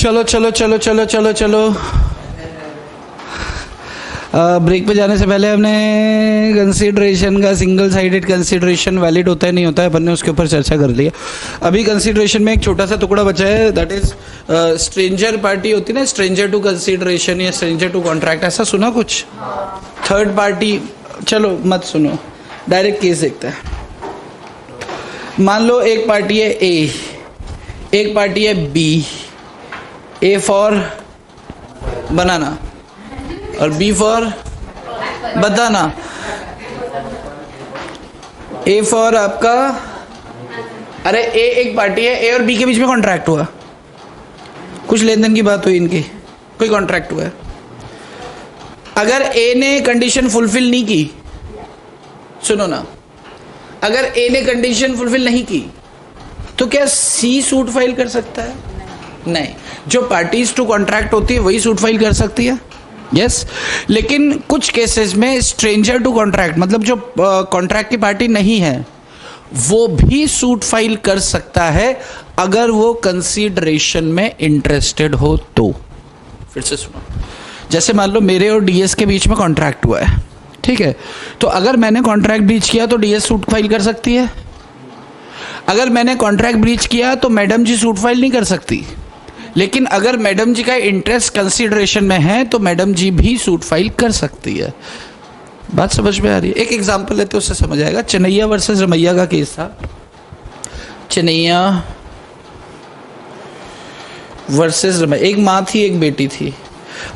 चलो चलो चलो चलो चलो चलो ब्रेक पे जाने से पहले हमने कंसीडरेशन का सिंगल साइडेड कंसीडरेशन वैलिड होता है नहीं होता है अपन ने उसके ऊपर चर्चा कर लिया। अभी कंसीडरेशन में एक छोटा सा टुकड़ा बचा है, दैट इज स्ट्रेंजर पार्टी होती है ना, स्ट्रेंजर टू कंसीडरेशन या स्ट्रेंजर टू कॉन्ट्रैक्ट, ऐसा सुना कुछ? थर्ड पार्टी, चलो मत सुनो, डायरेक्ट केस देखते हैं। मान लो एक पार्टी है ए, एक पार्टी है बी, ए फॉर बनाना और बी फॉर बताना। ए फॉर आपका, अरे ए एक पार्टी है, ए और बी के बीच में कॉन्ट्रैक्ट हुआ, कुछ लेन देन की बात हुई इनकी, कोई कॉन्ट्रैक्ट हुआ है। अगर ए ने कंडीशन फुलफिल नहीं की, सुनो ना, अगर ए ने कंडीशन फुलफिल नहीं की तो क्या सी सूट फाइल कर सकता है? नहीं, जो पार्टीज टू कॉन्ट्रैक्ट होती है वही सूट फाइल कर सकती है। यस लेकिन कुछ केसेस में स्ट्रेंजर टू कॉन्ट्रैक्ट, मतलब जो कॉन्ट्रैक्ट की पार्टी नहीं है वो भी सूट फाइल कर सकता है अगर वो कंसीडरेशन में इंटरेस्टेड हो तो। फिर से सुनो, जैसे मान लो मेरे और डीएस के बीच में कॉन्ट्रैक्ट हुआ है, ठीक है, तो अगर मैंने कॉन्ट्रैक्ट ब्रीच किया तो डीएस सूट फाइल कर सकती है। अगर मैंने कॉन्ट्रैक्ट ब्रीच किया तो मैडम जी सूट फाइल नहीं कर सकती, लेकिन अगर मैडम जी का इंटरेस्ट कंसीडरेशन में है तो मैडम जी भी सूट फाइल कर सकती है। बात समझ में आ रही है? एक एग्जांपल लेते उससे समझ आएगा। चेन्नैया वर्सेस रमैया का केस था। चेन्नैया वर्सेस रमैया, एक माँ थी एक बेटी थी।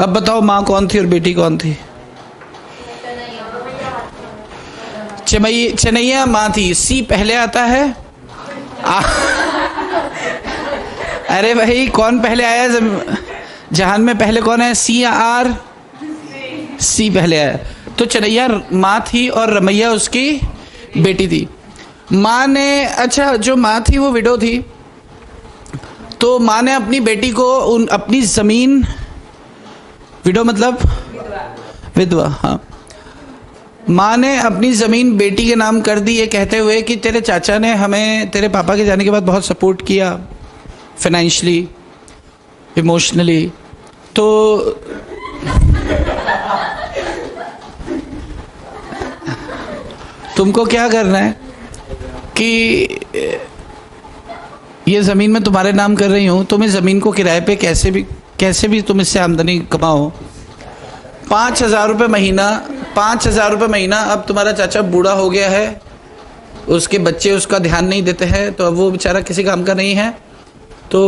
अब बताओ माँ कौन थी और बेटी कौन थी? चेन्नैया माँ थी, सी पहले आता है। अरे भाई कौन पहले आया जहान में? पहले कौन है, सी या आर? सी पहले आया। तो चेन्नैया माँ थी और रमैया उसकी बेटी थी। माँ ने, अच्छा जो माँ थी वो विडो थी, तो माँ ने अपनी बेटी को अपनी ज़मीन, विडो मतलब विधवा, हाँ, माँ ने अपनी ज़मीन बेटी के नाम कर दी, ये कहते हुए कि तेरे चाचा ने हमें तेरे पापा के जाने के बाद बहुत सपोर्ट किया, फाइनेंशियली, इमोशनली, तो तुमको क्या करना है कि ये ज़मीन मैं तुम्हारे नाम कर रही हूँ, तुम इस ज़मीन को किराए पे कैसे भी तुम इससे आमदनी कमाओ, 5,000 रुपये महीना, 5,000 रुपये महीना। अब तुम्हारा चाचा बूढ़ा हो गया है, उसके बच्चे उसका ध्यान नहीं देते हैं, तो अब वो बेचारा किसी काम का नहीं है, तो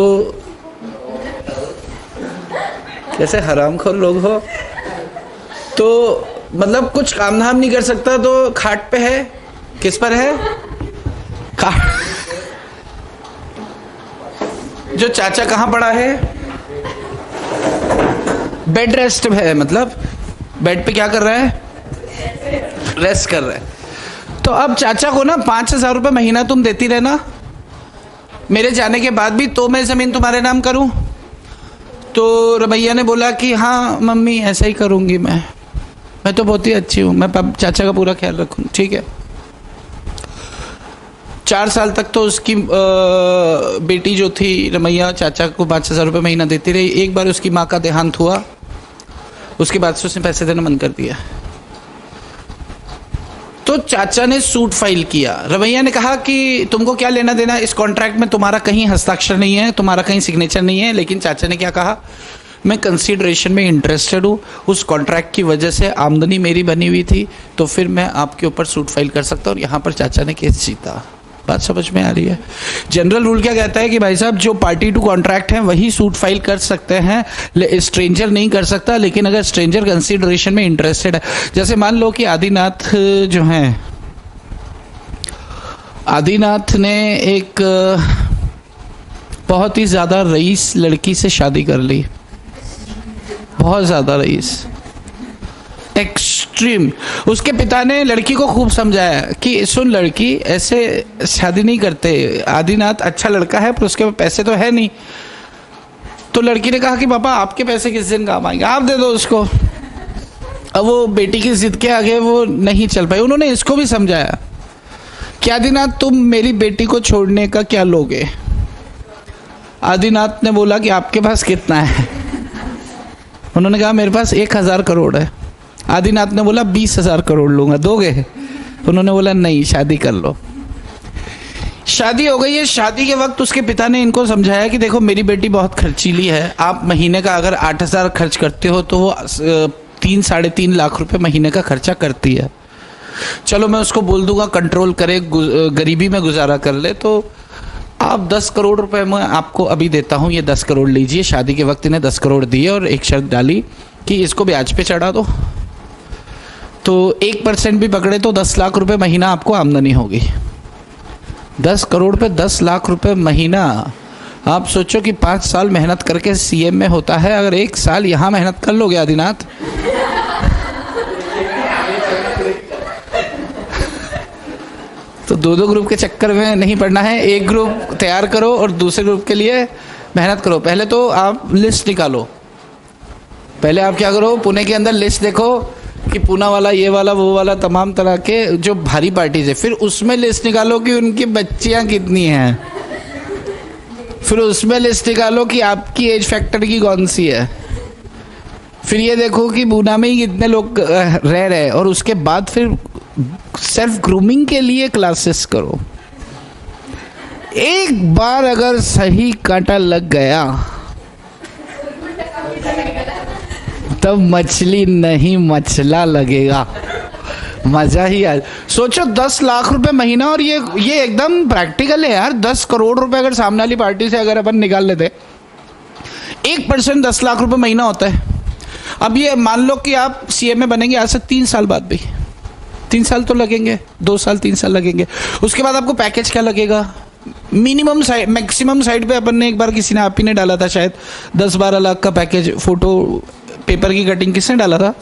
कैसे हरामखोर लोग हो, तो मतलब कुछ काम धाम नहीं कर सकता, तो खाट पे है। किस पर है? खाट। जो चाचा कहाँ पड़ा है? बेड रेस्ट में है, मतलब बेड पे क्या कर रहा है? रेस्ट कर रहा है। तो अब चाचा को ना 5,000 रुपये महीना तुम देती रहना, मेरे जाने के बाद भी, तो मैं ज़मीन तुम्हारे नाम करूं। तो रमैया ने बोला कि हाँ मम्मी ऐसा ही करूंगी, मैं तो बहुत ही अच्छी हूँ, मैं चाचा का पूरा ख्याल रखूँ, ठीक है। 4 साल तक तो उसकी बेटी जो थी रमैया चाचा को 5,000 रुपये महीना देती रही। एक बार उसकी माँ का देहांत हुआ, उसके बाद से उसने पैसे देना बंद कर दिया। तो चाचा ने सूट फाइल किया। रमैया ने कहा कि तुमको क्या लेना देना, इस कॉन्ट्रैक्ट में तुम्हारा कहीं हस्ताक्षर नहीं है, तुम्हारा कहीं सिग्नेचर नहीं है। लेकिन चाचा ने क्या कहा, मैं कंसीडरेशन में इंटरेस्टेड हूँ, उस कॉन्ट्रैक्ट की वजह से आमदनी मेरी बनी हुई थी, तो फिर मैं आपके ऊपर सूट फाइल कर सकता हूँ। और यहाँ पर चाचा ने केस जीता। बात समझ में आ रही है? जनरल रूल क्या कहता है कि भाई साहब जो पार्टी टू कॉन्ट्रैक्ट है वही सूट फाइल कर सकते हैं, स्ट्रेंजर नहीं कर सकता। लेकिन अगर स्ट्रेंजर कंसीडरेशन में इंटरेस्टेड है, जैसे मान लो कि आदिनाथ जो हैं, आदिनाथ ने एक बहुत ही ज़्यादा रईस लड़की से शादी कर ली, बहुत ज़्यादा रईस, एक्सट्रीम। उसके पिता ने लड़की को खूब समझाया कि सुन लड़की, ऐसे शादी नहीं करते, आदिनाथ अच्छा लड़का है पर उसके पैसे तो है नहीं। तो लड़की ने कहा कि पापा आपके पैसे किस दिन काम आएंगे, आप दे दो उसको। अब वो बेटी की जिद के आगे वो नहीं चल पाई। उन्होंने इसको भी समझाया कि आदिनाथ तुम मेरी बेटी को छोड़ने का क्या लोगे, आदिनाथ ने बोला कि आपके पास कितना है? उन्होंने कहा मेरे पास 1000 करोड़ है। आदिनाथ ने बोला 20,000 करोड़ लूंगा, दोगे? उन्होंने बोला नहीं, शादी कर लो। शादी हो गई है। शादी के वक्त उसके पिता ने इनको समझाया कि देखो मेरी बेटी बहुत खर्चीली है, आप महीने का अगर 8,000 खर्च करते हो तो वो 3-3.5 लाख रुपए महीने का खर्चा करती है। चलो मैं उसको बोल दूंगा कंट्रोल करे, गरीबी में गुजारा कर ले। तो आप 10 करोड़ रुपए मैं आपको अभी देता हूँ, ये 10 करोड़ लीजिए। शादी के वक्त इन्हें 10 करोड़ दिए और एक शर्त डाली कि इसको ब्याज पे चढ़ा दो। तो 1% भी पकड़े तो 10 लाख रुपए महीना आपको आमदनी होगी। 10 करोड़ पे 10 लाख रुपए महीना। आप सोचो कि 5 साल मेहनत करके सीएम में होता है, अगर 1 साल यहाँ मेहनत कर लोगे आदिनाथ, तो 2-2 ग्रुप के चक्कर में नहीं पड़ना है। एक ग्रुप तैयार करो और दूसरे ग्रुप के लिए मेहनत करो। पहले तो आप लिस्ट निकालो। पहले आप क्या करो, पुणे के अंदर लिस्ट देखो कि पूना वाला, ये वाला, वो वाला, तमाम तरह के जो भारी पार्टीज है। फिर उसमें लिस्ट निकालो कि उनकी बच्चियां कितनी हैं। फिर उसमें लिस्ट निकालो कि आपकी एज फैक्टर की कौन सी है। फिर ये देखो कि पूना में ही कितने लोग रह रहे हैं, और उसके बाद फिर सेल्फ ग्रूमिंग के लिए क्लासेस करो। एक बार अगर सही कांटा लग गया तब मछली नहीं मछला लगेगा, मजा ही आ। सोचो 10 लाख रुपए महीना, और ये एकदम प्रैक्टिकल है यार। 10 करोड़ रुपए अगर सामने वाली पार्टी से अगर अपन निकाल लेते, 1% 10 लाख रुपए महीना होता है। अब ये मान लो कि आप सीएम में बनेंगे आज से 3 साल बाद भी, 3 साल तो लगेंगे, 2 साल 3 साल लगेंगे। उसके बाद आपको पैकेज क्या लगेगा? मिनिमम साइड, मैक्सिमम साइड पे अपन ने एक बार किसी ने, आप ही ने डाला था शायद, 10-12 लाख का पैकेज। फोटो पेपर की कटिंग किसने डाला था?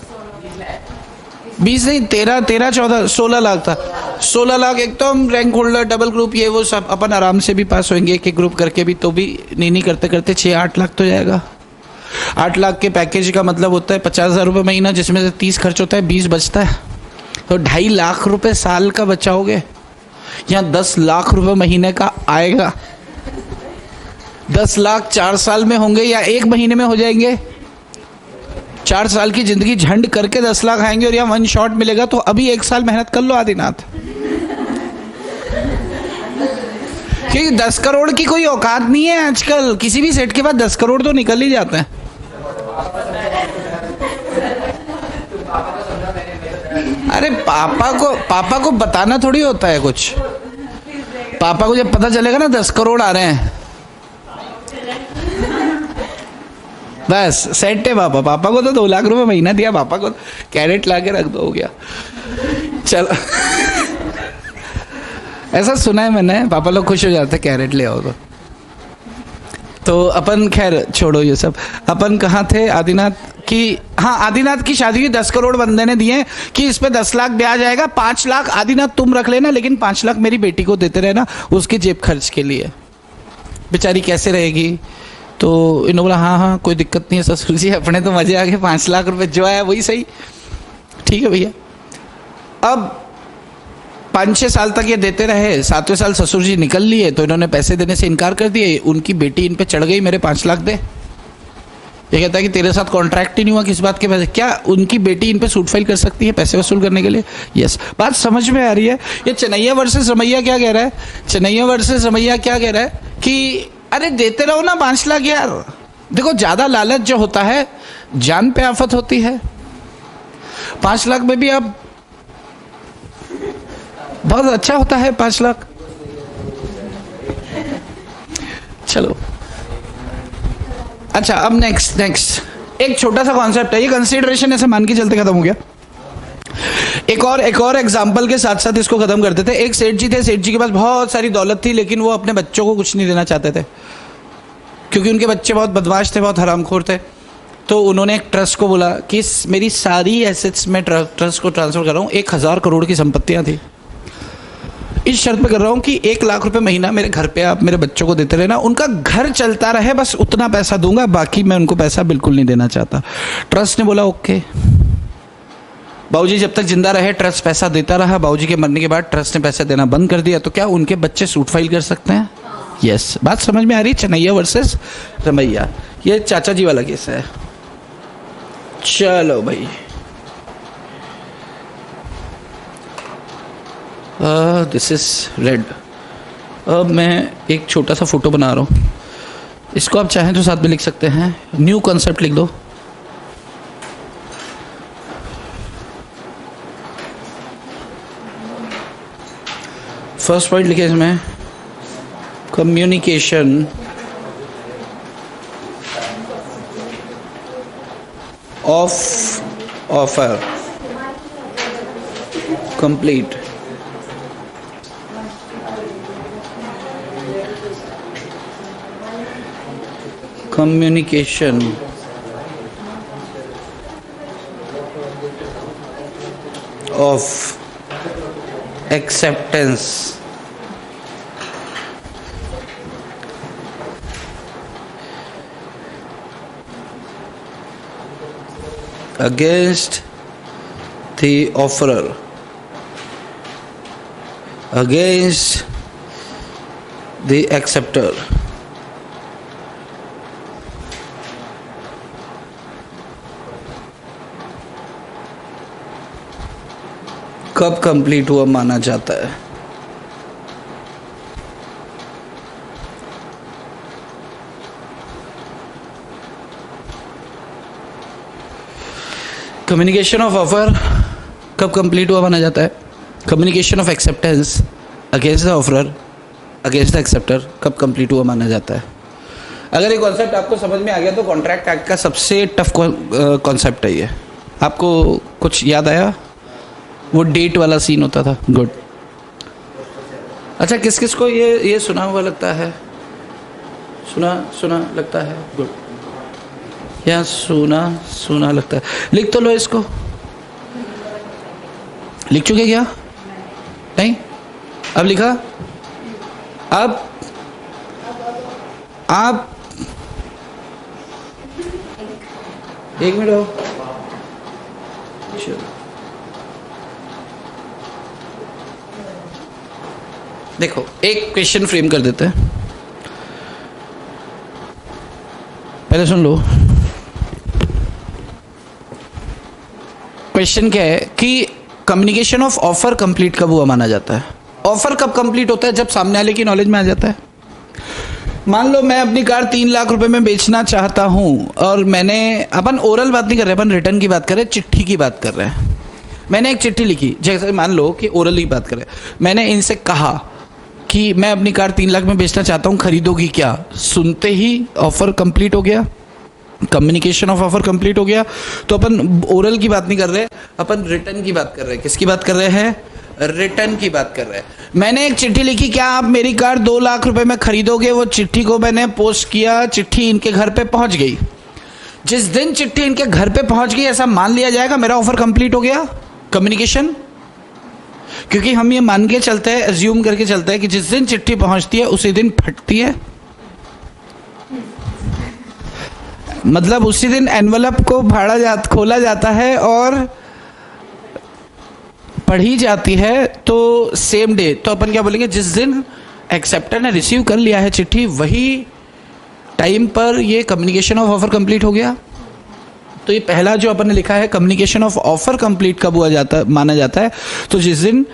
20 नहीं, 13-14 16 लाख था। 16 लाख। एक तो हम रैंक होल्डर, डबल ग्रुप, ये वो सब अपन आराम से भी पास होंगे एक एक ग्रुप करके भी, तो भी नहीं करते करते 6-8 लाख तो जाएगा। 8 लाख के पैकेज का मतलब होता है 50,000 रुपये महीना, जिसमें से 30 खर्च होता है, 20 बचता है। तो 2.5 लाख रुपए साल का बचाओगे, या 10 लाख रुपए महीने का आएगा। 10 लाख 4 साल में होंगे या 1 महीने में हो जाएंगे? 4 साल की जिंदगी झंड करके 10 लाख आएंगे, और या 1 शॉट मिलेगा। तो अभी 1 साल मेहनत कर लो आदिनाथ, क्योंकि 10 करोड़ की कोई औकात नहीं है आजकल। किसी भी सेट के बाद 10 करोड़ तो निकल ही जाते हैं। अरे पापा को बताना थोड़ी होता है कुछ। पापा को जब पता चलेगा ना 10 करोड़ आ रहे हैं, बस सेट है। पापा को तो 2 लाख रुपए महीना दिया, पापा को कैरेट ला के रख दो, हो गया। चलो ऐसा सुना है मैंने, पापा लोग खुश हो जाते कैरेट ले आओ तो अपन खैर छोड़ो ये सब। अपन कहाँ थे? आदिनाथ की, हाँ, आदिनाथ की शादी की 10 करोड़ बंदे ने दिए कि इस पे 10 लाख ब्याज आएगा, 5 लाख आदिनाथ तुम रख लेना, लेकिन 5 लाख मेरी बेटी को देते रहना उसके जेब खर्च के लिए। बेचारी कैसे रहेगी? तो इन्होंने बोला हाँ कोई दिक्कत नहीं है ससुर जी, अपने तो मजे आ गए, 5 लाख रुपए जो आया वही सही। ठीक है भैया। अब 5-6 साल तक ये देते रहे। 7वें साल ससुर जी निकल लिए, तो इन्होंने पैसे देने से इनकार कर दिए। उनकी बेटी इन पे चढ़ गई, मेरे 5 लाख दे। ये कहता है कि तेरे साथ कॉन्ट्रैक्ट ही नहीं हुआ, किस बात के पैसे? क्या उनकी बेटी इन पे सूट फाइल कर सकती है पैसे वसूल करने के लिए? यस। बात समझ में आ रही है? ये चेन्नैया वर्सेस रमैया क्या कह रहा है? चेन्नैया वर्सेस रमैया क्या कह रहा है कि अरे देते रहो ना 5 लाख यार। देखो ज्यादा लालच जो होता है जान पे आफत होती है। 5 लाख में भी आप, बहुत अच्छा होता है 5 लाख। चलो अच्छा, अब नेक्स्ट एक छोटा सा कॉन्सेप्ट है, ये कंसीडरेशन ऐसे मान के चलते खत्म हो गया। एक और एग्जांपल के साथ साथ इसको खत्म करते थे। एक सेठ जी थे, सेठ जी के पास बहुत सारी दौलत थी, लेकिन वो अपने बच्चों को कुछ नहीं देना चाहते थे, क्योंकि उनके बच्चे बहुत बदमाश थे, बहुत हरामखोर थे। तो उन्होंने एक ट्रस्ट को बोला कि मेरी सारी एसेट्स में ट्रस्ट को ट्रांसफर कर रहा हूँ। 1000 करोड़ की संपत्तियां थी, इस शर्त पे कर रहा हूँ कि 1 लाख रुपए महीना मेरे घर पे आप मेरे बच्चों को देते रहना, उनका घर चलता रहे, बस उतना पैसा दूंगा, बाकी मैं उनको पैसा बिल्कुल नहीं देना चाहता। ट्रस्ट ने बोला ओके। बाबूजी जब तक जिंदा रहे ट्रस्ट पैसा देता रहा। बाबूजी के मरने के बाद ट्रस्ट ने पैसा देना बंद कर दिया। तो क्या उनके बच्चे सूट फाइल कर सकते हैं? यस, बात समझ में आ रही है? चनैया वर्सेस रमैया, ये चाचा जी वाला केस है। चलो भाई, दिस इज रेड। अब मैं एक छोटा सा फोटो बना रहा हूँ, इसको आप चाहें तो साथ में लिख सकते हैं, न्यू कॉन्सेप्ट लिख दो। फर्स्ट पॉइंट लिखे इसमें, communication of offer complete. Communication of acceptance against the offerer, against the acceptor, कब कंप्लीट हुआ माना जाता है? कम्युनिकेशन ऑफ ऑफर कब कंप्लीट हुआ माना जाता है? Communication of acceptance against the offeror, against the acceptor कब कंप्लीट हुआ माना जाता है? अगर ये कॉन्सेप्ट आपको समझ में आ गया तो कॉन्ट्रैक्ट एक्ट का सबसे टफ कॉन्सेप्ट है ये। आपको कुछ याद आया? वो डेट वाला सीन होता था। गुड। अच्छा, किस किस को ये सुना हुआ लगता है? सुना लगता है। गुड। या सुना लगता है। लिख तो लो इसको। लिख चुके क्या? नहीं? अब लिखा? अब आप एक मिनट हो। चलो देखो, एक क्वेश्चन फ्रेम कर देते हैं। पहले सुन लो। क्वेश्चन क्या है कि कम्युनिकेशन ऑफ ऑफर कंप्लीट कब हुआ माना जाता है? ऑफर कब कंप्लीट होता है? जब सामने वाले की नॉलेज में आ जाता है। मान लो मैं अपनी कार 3 लाख रुपए में बेचना चाहता हूं और मैंने, अपन ओरल बात नहीं कर रहे, अपन रिटर्न की बात कर रहे हैं, चिट्ठी की बात कर रहे हैं। मैंने एक चिट्ठी लिखी, जैसे मान लो कि ओरल की बात करें, मैंने इनसे कहा कि मैं अपनी कार 3 लाख में बेचना चाहता हूं, खरीदोगी क्या? सुनते ही ऑफर कंप्लीट हो गया, कम्युनिकेशन ऑफ ऑफर कंप्लीट हो गया। तो अपन ओरल की बात नहीं कर रहे, अपन रिटर्न की बात कर रहे हैं। किसकी बात कर रहे हैं? रिटर्न की बात कर रहे हैं। मैंने एक चिट्ठी लिखी, क्या आप मेरी कार 2 लाख रुपए में खरीदोगे? वो चिट्ठी को मैंने पोस्ट किया, चिट्ठी इनके घर पे पहुंच गई। जिस दिन चिट्ठी इनके घर पे पहुंच गई, ऐसा मान लिया जाएगा मेरा ऑफर कंप्लीट हो गया, कम्युनिकेशन। क्योंकि हम ये मान के चलते हैं, अज्यूम करके चलते हैं कि जिस दिन चिट्ठी पहुंचती है उसी दिन फटती है। मतलब उसी दिन एनवलप को खोला जाता है और पढ़ी जाती है, तो सेम डे। तो अपन क्या बोलेंगे? जिस दिन एक्सेप्टर ने रिसीव कर लिया है चिट्ठी, वही टाइम पर ये कम्युनिकेशन ऑफ ऑफर कंप्लीट हो गया। तो ये पहला जो अपन ने लिखा है, कम्युनिकेशन ऑफ ऑफर कंप्लीट कब हुआ माना जाता है? तो जिस दिन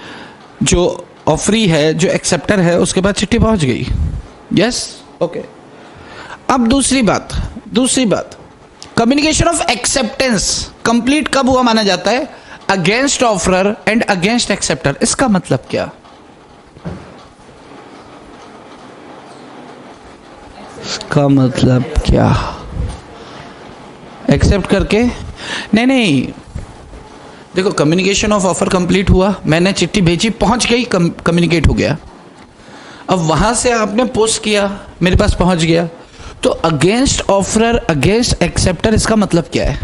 जो ऑफरी है, जो एक्सेप्टर है, उसके बाद चिट्ठी पहुंच गई। Yes, okay. अब दूसरी बात, कम्युनिकेशन ऑफ एक्सेप्टेंस कंप्लीट कब हुआ माना जाता है? Against offeror and against acceptor. इसका मतलब क्या? इसका मतलब क्या? एक्सेप्ट करके? नहीं, देखो, कम्युनिकेशन ऑफ ऑफर कंप्लीट हुआ, मैंने चिट्ठी भेजी, पहुंच गई, कम्युनिकेट हो गया। अब वहां से आपने पोस्ट किया, मेरे पास पहुंच गया। तो अगेंस्ट ऑफरर, अगेंस्ट एक्सेप्टर, इसका मतलब क्या है?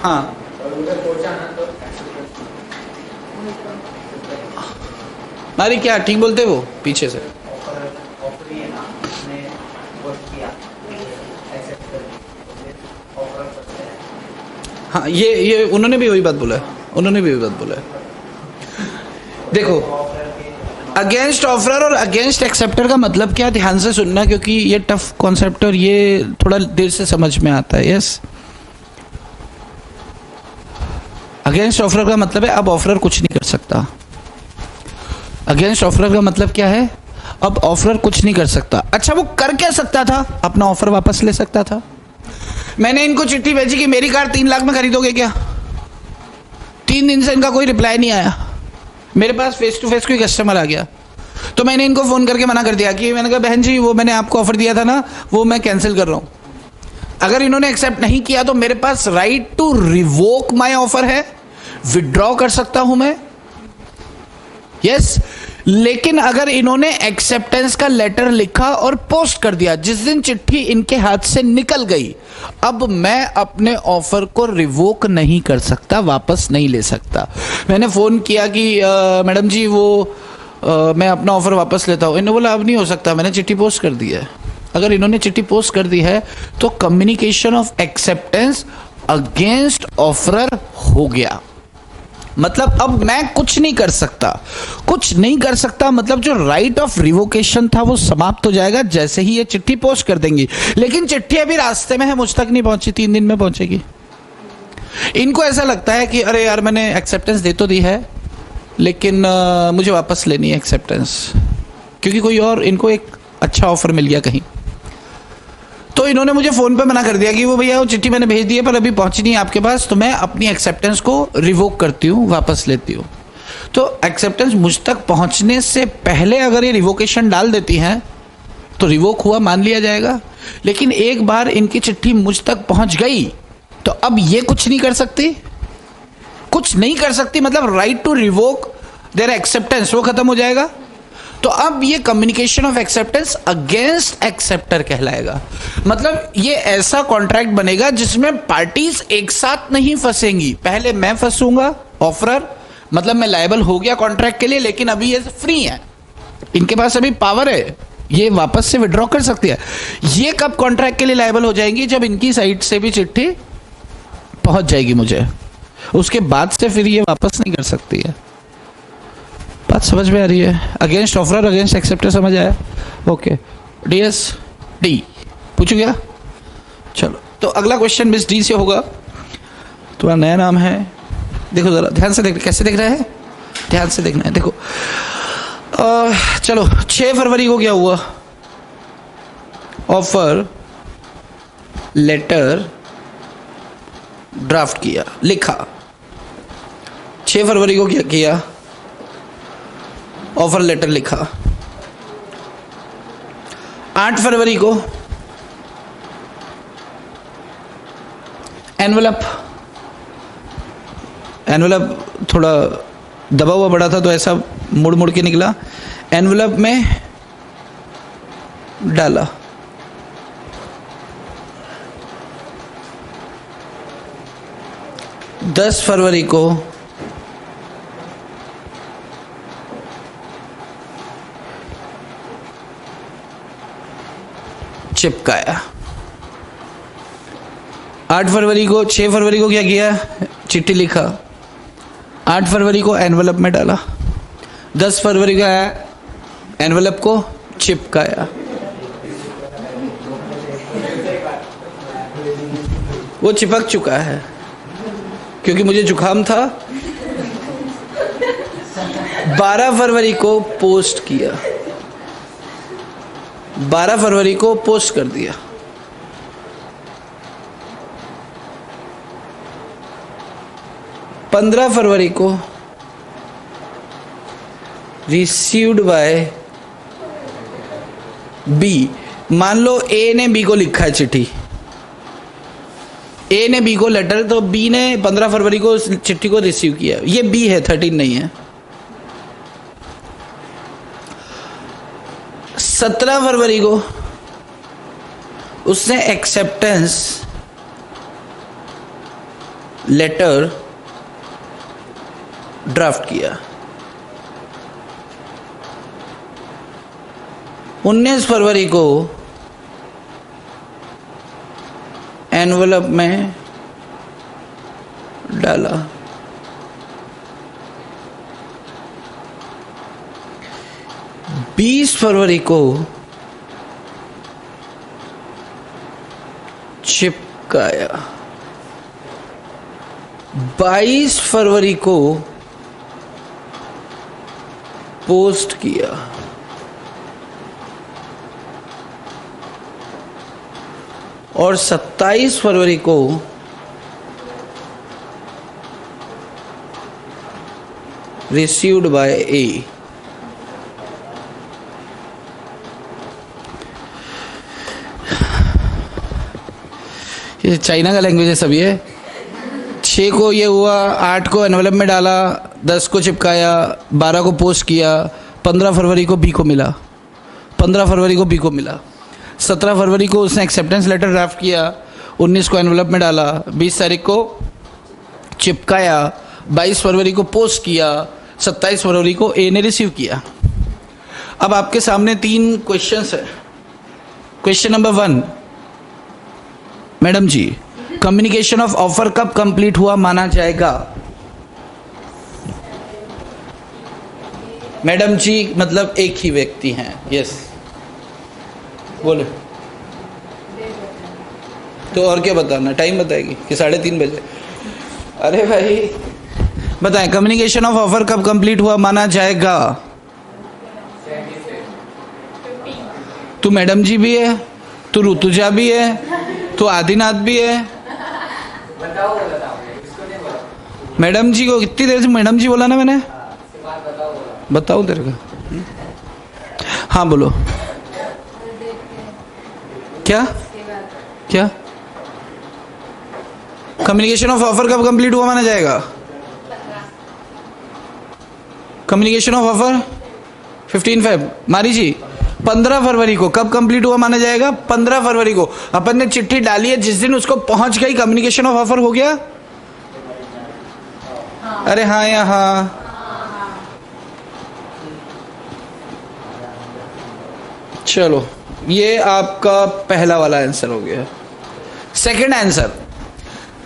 हाँ, अरे क्या ठीक बोलते वो पीछे से? हाँ, ये उन्होंने भी वही बात बोला है, देखो अगेंस्ट ऑफरर और अगेंस्ट एक्सेप्टर का मतलब क्या, ध्यान से सुनना क्योंकि ये टफ कॉन्सेप्ट और ये थोड़ा देर से समझ में आता है। यस, अगेंस्ट ऑफरर का मतलब है अब ऑफरर कुछ नहीं कर सकता। अगेंस्ट ऑफरर का मतलब क्या है, अब ऑफरर कुछ नहीं कर सकता। अच्छा, वो कर क्या सकता था, अपना ऑफर वापस ले सकता था। मैंने इनको चिट्ठी भेजी कि मेरी कार 3 लाख में खरीदोगे क्या, 3 दिन से इनका कोई रिप्लाई नहीं आया। मेरे पास फेस टू फेस कोई कस्टमर आ गया तो मैंने इनको फ़ोन करके मना कर दिया कि मैंने कहा बहन जी वो मैंने आपको ऑफर दिया था ना, वो मैं कैंसिल कर रहा हूँ। अगर इन्होंने एक्सेप्ट नहीं किया तो मेरे पास right to revoke my offer है, विड्रॉ कर सकता हूं मैं। यस, लेकिन अगर इन्होंने एक्सेप्टेंस का लेटर लिखा और पोस्ट कर दिया, जिस दिन चिट्ठी इनके हाथ से निकल गई, अब मैं अपने ऑफर को रिवोक नहीं कर सकता, वापस नहीं ले सकता। मैंने फोन किया कि मैडम जी वो मैं अपना ऑफर वापस लेता हूं। इन्होंने बोला अब नहीं हो सकता, मैंने चिट्ठी पोस्ट कर दी है। अगर इन्होंने चिट्ठी पोस्ट कर दी है तो communication of acceptance against offeror हो गया। मतलब अब मैं कुछ नहीं कर सकता। कुछ नहीं कर सकता मतलब जो राइट ऑफ रिवोकेशन था वो समाप्त हो जाएगा जैसे ही ये चिट्ठी पोस्ट कर देंगी। लेकिन चिट्ठी अभी रास्ते में है, मुझ तक नहीं पहुंची, 3 दिन में पहुंचेगी। इनको ऐसा लगता है कि अरे यार मैंने एक्सेप्टेंस दे तो दी है लेकिन मुझे वापस लेनी है एक्सेप्टेंस, क्योंकि कोई और इनको एक अच्छा ऑफर मिल गया कहीं। तो इन्होंने मुझे फ़ोन पे मना कर दिया कि वो भैया वो चिट्ठी मैंने भेज दी है पर अभी पहुंची नहीं आपके पास, तो मैं अपनी एक्सेप्टेंस को रिवोक करती हूँ, वापस लेती हूँ। तो एक्सेप्टेंस मुझ तक पहुंचने से पहले अगर ये रिवोकेशन डाल देती हैं तो रिवोक हुआ मान लिया जाएगा। लेकिन एक बार इनकी चिट्ठी मुझ तक पहुंच गई तो अब ये कुछ नहीं कर सकती। कुछ नहीं कर सकती मतलब right to revoke their acceptance वो खत्म हो जाएगा। तो अब ये communication of acceptance against acceptor कहलाएगा। मतलब ये ऐसा कॉन्ट्रैक्ट बनेगा जिसमें पार्टीज एक साथ नहीं फंसेंगी। पहले मैं फंसूंगा ऑफरर, मतलब मैं लायबल हो गया कॉन्ट्रैक्ट के लिए, लेकिन अभी ये फ्री है, इनके पास अभी पावर है, ये वापस से विड्रॉ कर सकती है। ये कब कॉन्ट्रैक्ट के लिए लायबल हो जाएंगी, जब इनकी साइड से भी चिट्ठी पहुंच जाएगी मुझे, उसके बाद से फिर ये वापस नहीं कर सकती है। बात समझ में आ रही है? अगेंस्ट ऑफरर अगेंस्ट एक्सेप्टर समझ आया? ओके, डीएस डी पूछ गया। चलो तो अगला क्वेश्चन मिस डी से होगा। तुम्हारा नया नाम है, देखो जरा ध्यान से देख, कैसे देख रहे हैं, ध्यान से देखना है। देखो चलो 6 फरवरी को क्या हुआ, ऑफर लेटर ड्राफ्ट किया, लिखा। 6 फरवरी को क्या किया, ऑफर लेटर लिखा। 8 फरवरी को एनवलप थोड़ा दबा हुआ बड़ा था तो ऐसा मुड़ मुड़ के निकला, एनवलप में डाला। 10 फरवरी को चिपकाया। 8 फरवरी को 6 फरवरी को क्या किया, चिट्ठी लिखा। 8 फरवरी को एनवलप में डाला। 10 फरवरी को आया, एनवलप को चिपकाया। वो चिपक चुका है क्योंकि मुझे जुकाम था। 12 फरवरी को पोस्ट किया, 12 फरवरी को पोस्ट कर दिया। 15 फरवरी को रिसीव्ड बाय बी। मान लो ए ने बी को लिखा है चिट्ठी, ए ने बी को लेटर, तो बी ने 15 फरवरी को चिट्ठी को रिसीव किया। ये बी है, 13 नहीं है। 17 फरवरी को उसने एक्सेप्टेंस लेटर ड्राफ्ट किया। 19 फरवरी को एनवलप में डाला। 20 फरवरी को चिपकाया, 22 फरवरी को पोस्ट किया, और 27 फरवरी को रिसीव्ड बाय ए। ये चाइना का लैंग्वेज है सब। ये 6 को ये हुआ, 8 को एनवेलप में डाला, 10 को चिपकाया, 12 को पोस्ट किया, 15 फरवरी को बी को मिला, 15 फरवरी को बी को मिला, 17 फरवरी को उसने एक्सेप्टेंस लेटर ड्राफ्ट किया, 19 को एनवेलप में डाला, 20 तारीख को चिपकाया, 22 फरवरी को पोस्ट किया, 27 फरवरी को ए ने रिसीव किया। अब आपके सामने 3 क्वेश्चंस है। Question number 1, madam ji communication of offer कब कंप्लीट हुआ माना जाएगा? मैडम जी मतलब एक ही व्यक्ति हैं। यस बोले तो और क्या बताना, टाइम बताएगी कि 3:30 बजे? अरे भाई बताएं, कम्युनिकेशन ऑफ ऑफर कब कंप्लीट हुआ माना जाएगा? तू मैडम जी भी है, तू ऋतुजा भी है, तू आदिनाथ भी है। मैडम जी को कितनी देर से मैडम जी बोला ना मैंने? बताओ तेरे को। हाँ बोलो। क्या क्या कम्युनिकेशन ऑफ ऑफर कब कंप्लीट हुआ माना जाएगा? Communication of offer 15 Feb. मारी जी 15 फरवरी को कब कंप्लीट हुआ माना जाएगा? 15 फरवरी को अपन ने चिट्ठी डाली है, जिस दिन उसको पहुंच गई कम्युनिकेशन ऑफ ऑफर हो गया। अरे हाँ या हाँ? चलो ये आपका पहला वाला आंसर हो गया। Second answer,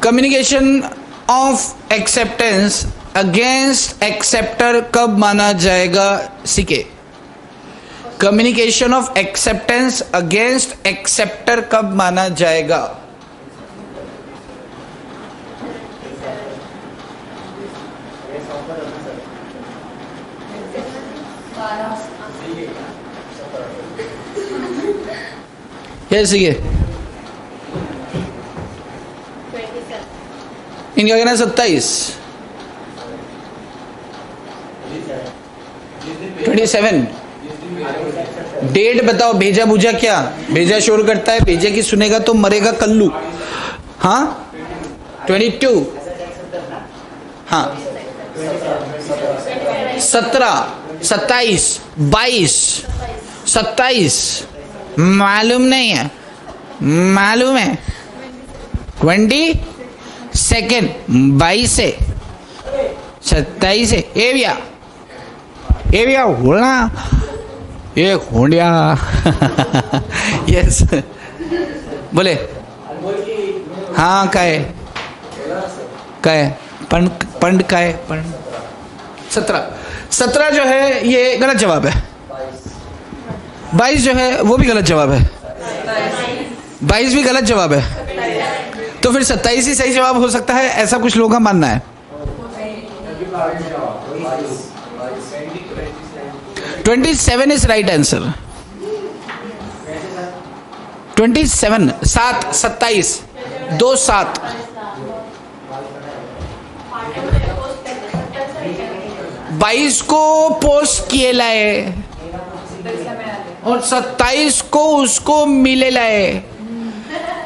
communication of acceptance against acceptor कब माना जाएगा? सीके communication of acceptance against acceptor कब माना जाएगा? यस ये इनका कहना है 27 27। डेट बताओ। भेजा बुझा क्या? भेजा शोर करता है, भेजे की सुनेगा तो मरेगा कल्लू। हाँ 22। हाँ 17 27 22 27 मालूम नहीं है? मालूम है 22 22 से 27 से। ए भैया बोलना ये होंडिया। यस बोले। हाँ का है पंड का है पंड। 17 जो है ये गलत जवाब है। 22 जो है वो भी गलत जवाब है। 22 भी गलत जवाब है। तो फिर 27 ही सही जवाब हो सकता है, ऐसा कुछ लोगों का मानना है। 27 इज राइट आंसर। 27 7 27 2 7। बाईस को पोस्ट किए लाए और 27 को उसको मिले लाए।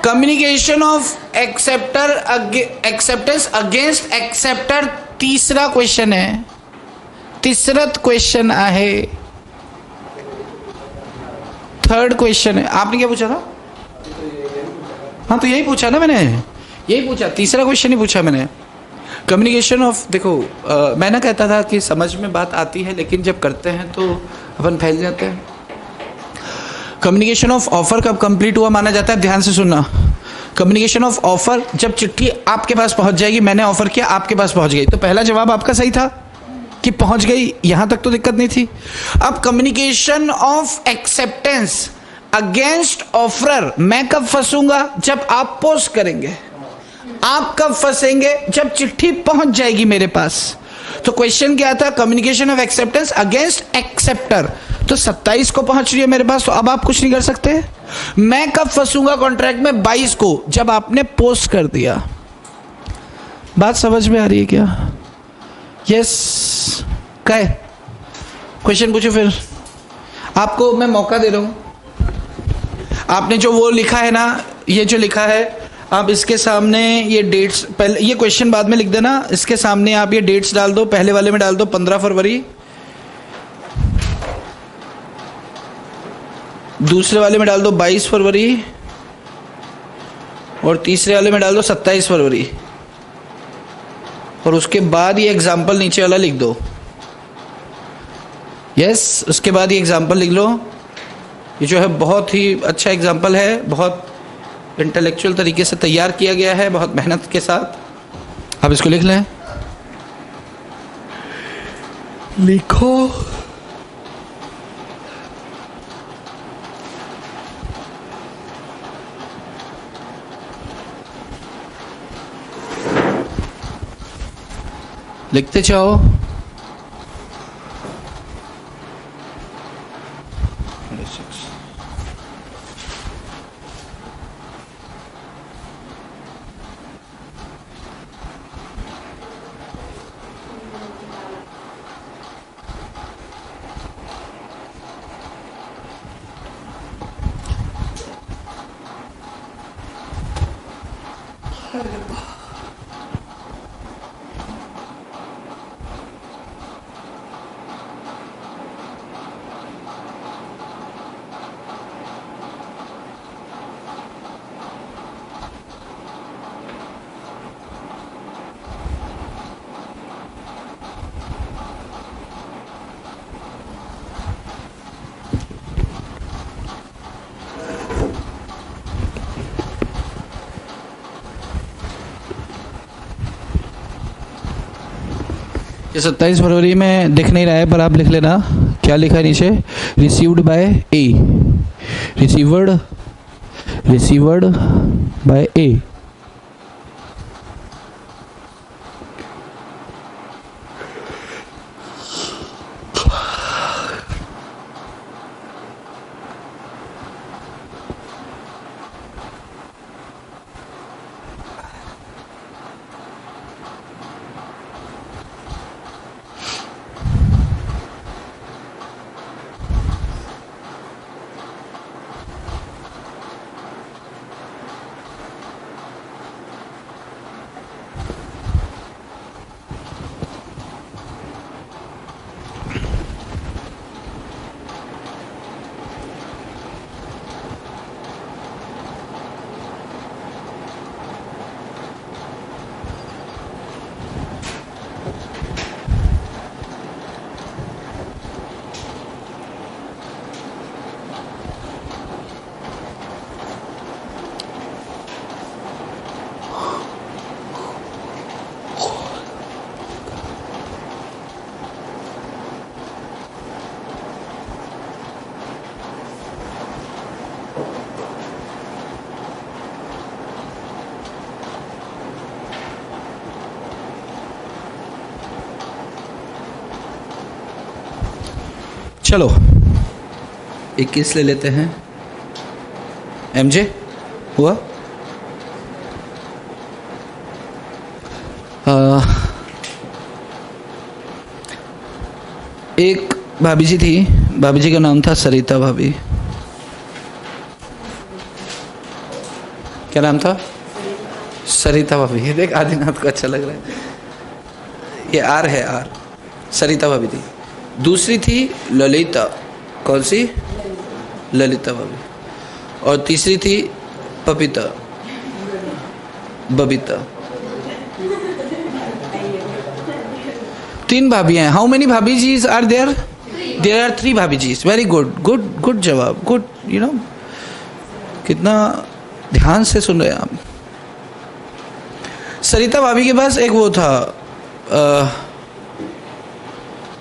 Communication of acceptance against acceptor तीसरा क्वेश्चन है। तीसरा क्वेश्चन आहे। थर्ड क्वेश्चन है। आपने क्या पूछा था? हाँ तो यही पूछा ना मैंने, यही पूछा, तीसरा क्वेश्चन ही पूछा मैंने। कम्युनिकेशन ऑफ, देखो मैं ना कहता था कि समझ में बात आती है लेकिन जब करते हैं तो अपन फैल जाते हैं। कम्युनिकेशन ऑफ ऑफर कब कंप्लीट हुआ माना जाता है? ध्यान से सुनना। कम्युनिकेशन ऑफ ऑफर जब चिट्ठी आपके पास पहुंच जाएगी, मैंने ऑफर किया आपके पास पहुंच गई, तो पहला जवाब आपका सही था कि पहुंच गई, यहां तक तो दिक्कत नहीं थी। अब communication of acceptance against offeror, मैं कब फंसूंगा? जब आप पोस्ट करेंगे। आप कब फंसेंगे? जब चिट्ठी पहुंच जाएगी मेरे पास। तो क्वेश्चन क्या था? Communication of acceptance against acceptor. तो 27 को पहुंच रही है मेरे पास, तो अब आप कुछ नहीं कर सकते। मैं कब फंसूंगा कॉन्ट्रैक्ट में? 22 को, जब आपने पोस्ट कर दिया। बात समझ में आ रही है क्या? यस क्या क्वेश्चन पूछो फिर। आपको मैं मौका दे रहा हूं। आपने जो वो लिखा है ना, ये जो लिखा है, आप इसके सामने ये डेट्स, पहले ये क्वेश्चन बाद में लिख देना, इसके सामने आप ये डेट्स डाल दो। पहले वाले में डाल दो 15 फरवरी, दूसरे वाले में डाल दो 22 फरवरी, और तीसरे वाले में डाल दो 27 फरवरी, और उसके बाद ये एग्जाम्पल नीचे वाला लिख दो। यस, उसके बाद ये एग्जाम्पल लिख लो। ये जो है बहुत ही अच्छा एग्जाम्पल है, बहुत इंटेलेक्चुअल तरीके से तैयार किया गया है, बहुत मेहनत के साथ। आप इसको लिख लें। लिखो। लिखते जाओ। ये 27 फरवरी में दिख नहीं रहा है, पर आप लिख लेना। क्या लिखा है नीचे? रिसीव्ड बाय ए, रिसीवर्ड बाय ए। चलो 21 ले लेते हैं। एमजे हुआ? एक भाभी जी थी, भाभी जी का नाम था सरिता भाभी। क्या नाम था? सरिता भाभी। ये देख आदिनाथ को अच्छा लग रहा है, ये आर है, आर। सरिता भाभी थी। दूसरी थी ललिता। कौन सी? ललिता भाभी। और तीसरी थी बबीता। तीन भाभी हैं। हाउ मेनी भाभी जीज आर देयर? देयर आर 3 भाभी जीज। वेरी गुड, गुड गुड जवाब, गुड। यू नो, कितना ध्यान से सुन रहे हैं आप। सरिता भाभी के पास एक वो था,